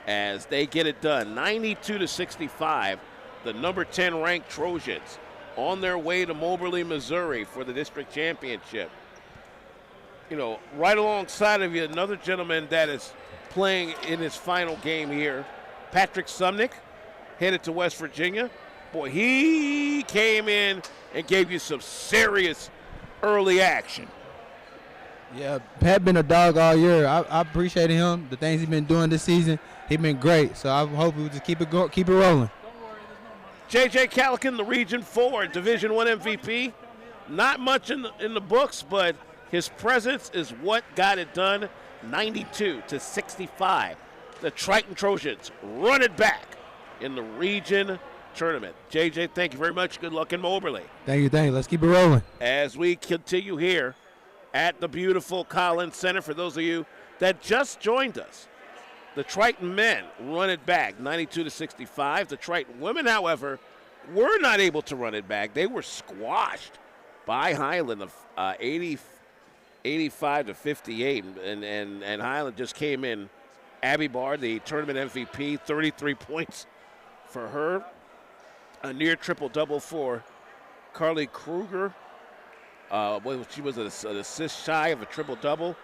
as they get it done. 92-65, the number 10 ranked Trojans on their way to Moberly, Missouri for the district championship. You know, right alongside of you, another gentleman that is playing in his final game here, Patrick Sumnick, headed to West Virginia. Boy, he came in and gave you some serious early action.
Yeah, Pat been a dog all year. I appreciate him. The things he's been doing this season, he's been great. So I hope we just keep it rolling.
J.J. Calican, the Region 4 Division I MVP. Not much in the books, but his presence is what got it done. 92-65. The Triton Trojans run it back in the region tournament. J.J., thank you very much. Good luck in Moberly.
Thank you. Let's keep it rolling.
As we continue here at the beautiful Collins Center, for those of you that just joined us, the Triton men run it back 92-65. The Triton women, however, were not able to run it back. They were squashed by Highland of 85-58, and Highland just came in. Abby Barr, the tournament MVP, 33 points for her. A near triple-double for Carly Kruger. She was an assist shy of a triple-double.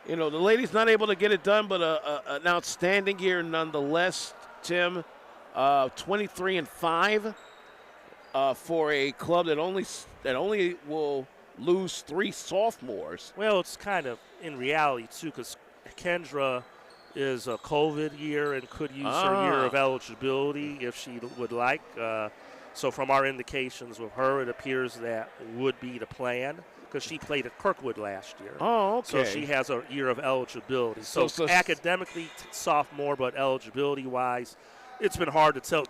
You know, the ladies not able to get it done, but an outstanding year nonetheless, Tim. 23-5 for a club that only will lose 3 sophomores.
Well, it's kind of in reality, too, because Kendra is a COVID year and could use her year of eligibility if she would like. So from our indications with her, it appears that would be the plan because she played at Kirkwood last year.
Oh, okay.
So she has a year of eligibility. So academically sophomore, but eligibility-wise, it's been hard to tell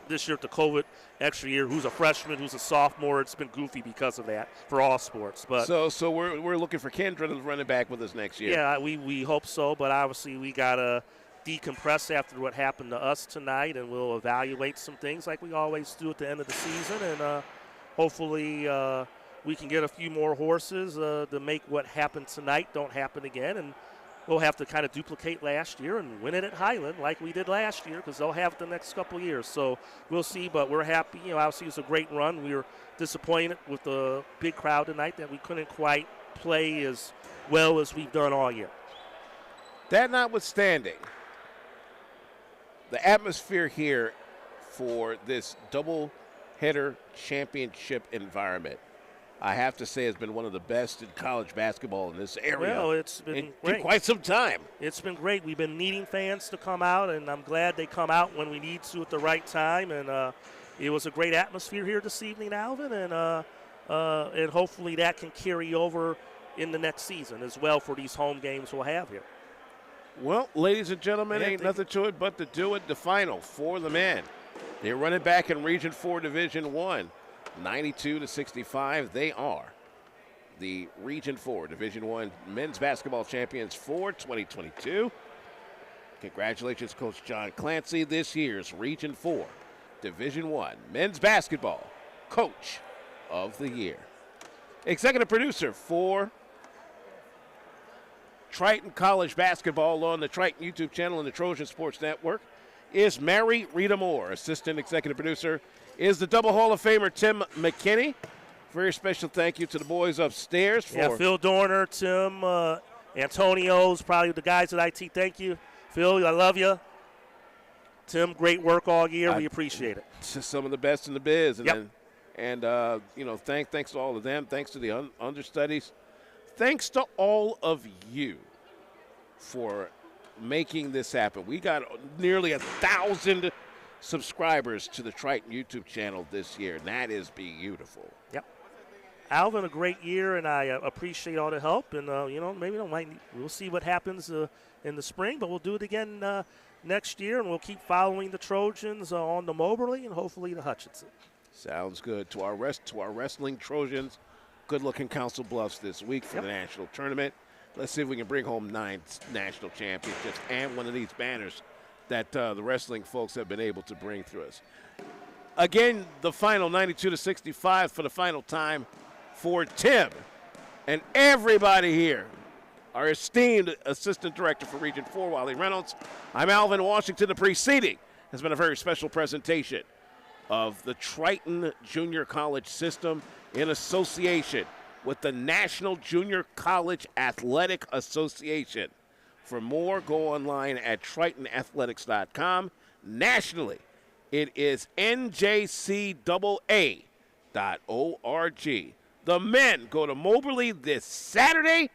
this year with the COVID extra year who's a freshman, who's a sophomore. It's been goofy because of that for all sports. But
so we're looking for Kendra to run it back with us next year.
Yeah, we hope so. But obviously we gotta decompress after what happened to us tonight, and we'll evaluate some things like we always do at the end of the season, and hopefully we can get a few more horses to make what happened tonight don't happen again, and we'll have to kind of duplicate last year and win it at Highland like we did last year because they'll have it the next couple of years. So we'll see, but we're happy. You know, obviously it was a great run. We were disappointed with the big crowd tonight that we couldn't quite play as well as we've done all year.
That notwithstanding, the atmosphere here for this double-header championship environment, I have to say, has been one of the best in college basketball in this area.
Well, it's been
in quite some time.
It's been great. We've been needing fans to come out, and I'm glad they come out when we need to at the right time. And it was a great atmosphere here this evening, Alvin, and hopefully that can carry over in the next season as well for these home games we'll have here.
Well, ladies and gentlemen, ain't nothing to it but to do it. The final for the men. They run it back in Region 4 Division 1. 92-65. They are the Region 4 Division 1 men's basketball champions for 2022. Congratulations, Coach John Clancy, this year's Region 4 Division 1 men's basketball coach of the year. Executive producer for Triton College basketball on the Triton YouTube channel and the Trojan Sports Network is Mary Rita Moore. Assistant executive producer is the double Hall of Famer Tim McKinney. Very special thank you to the boys upstairs.
Phil Dorner, Tim, Antonio's, probably the guys at IT. Thank you. Phil, I love you. Tim, great work all year. We appreciate it.
Just some of the best in the biz. And,
yep.
Thanks to all of them. Thanks to the understudies. Thanks to all of you for making this happen. We got nearly 1,000 subscribers to the Triton YouTube channel this year, and that is beautiful.
Yep. Alvin, a great year, and I appreciate all the help. And, we'll see what happens in the spring, but we'll do it again next year, and we'll keep following the Trojans on the Moberly and hopefully the Hutchinson.
Sounds good. To our wrestling Trojans, good luck in Council Bluffs this week for the national tournament. Let's see if we can bring home 9 national championships and one of these banners that the wrestling folks have been able to bring through us. Again, the final 92-65 for the final time for Tim and everybody here. Our esteemed Assistant Director for Region 4, Wally Reynolds. I'm Alvin Washington, the preceding has been a very special presentation of the Triton Junior College System in association with the National Junior College Athletic Association. For more, go online at TritonAthletics.com. Nationally, it is NJCAA.org. The men go to Moberly this Saturday.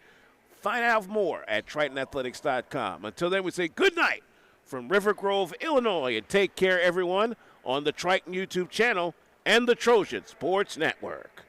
Find out more at TritonAthletics.com. Until then, we say good night from River Grove, Illinois, and take care, everyone, on the Triton YouTube channel and the Trojan Sports Network.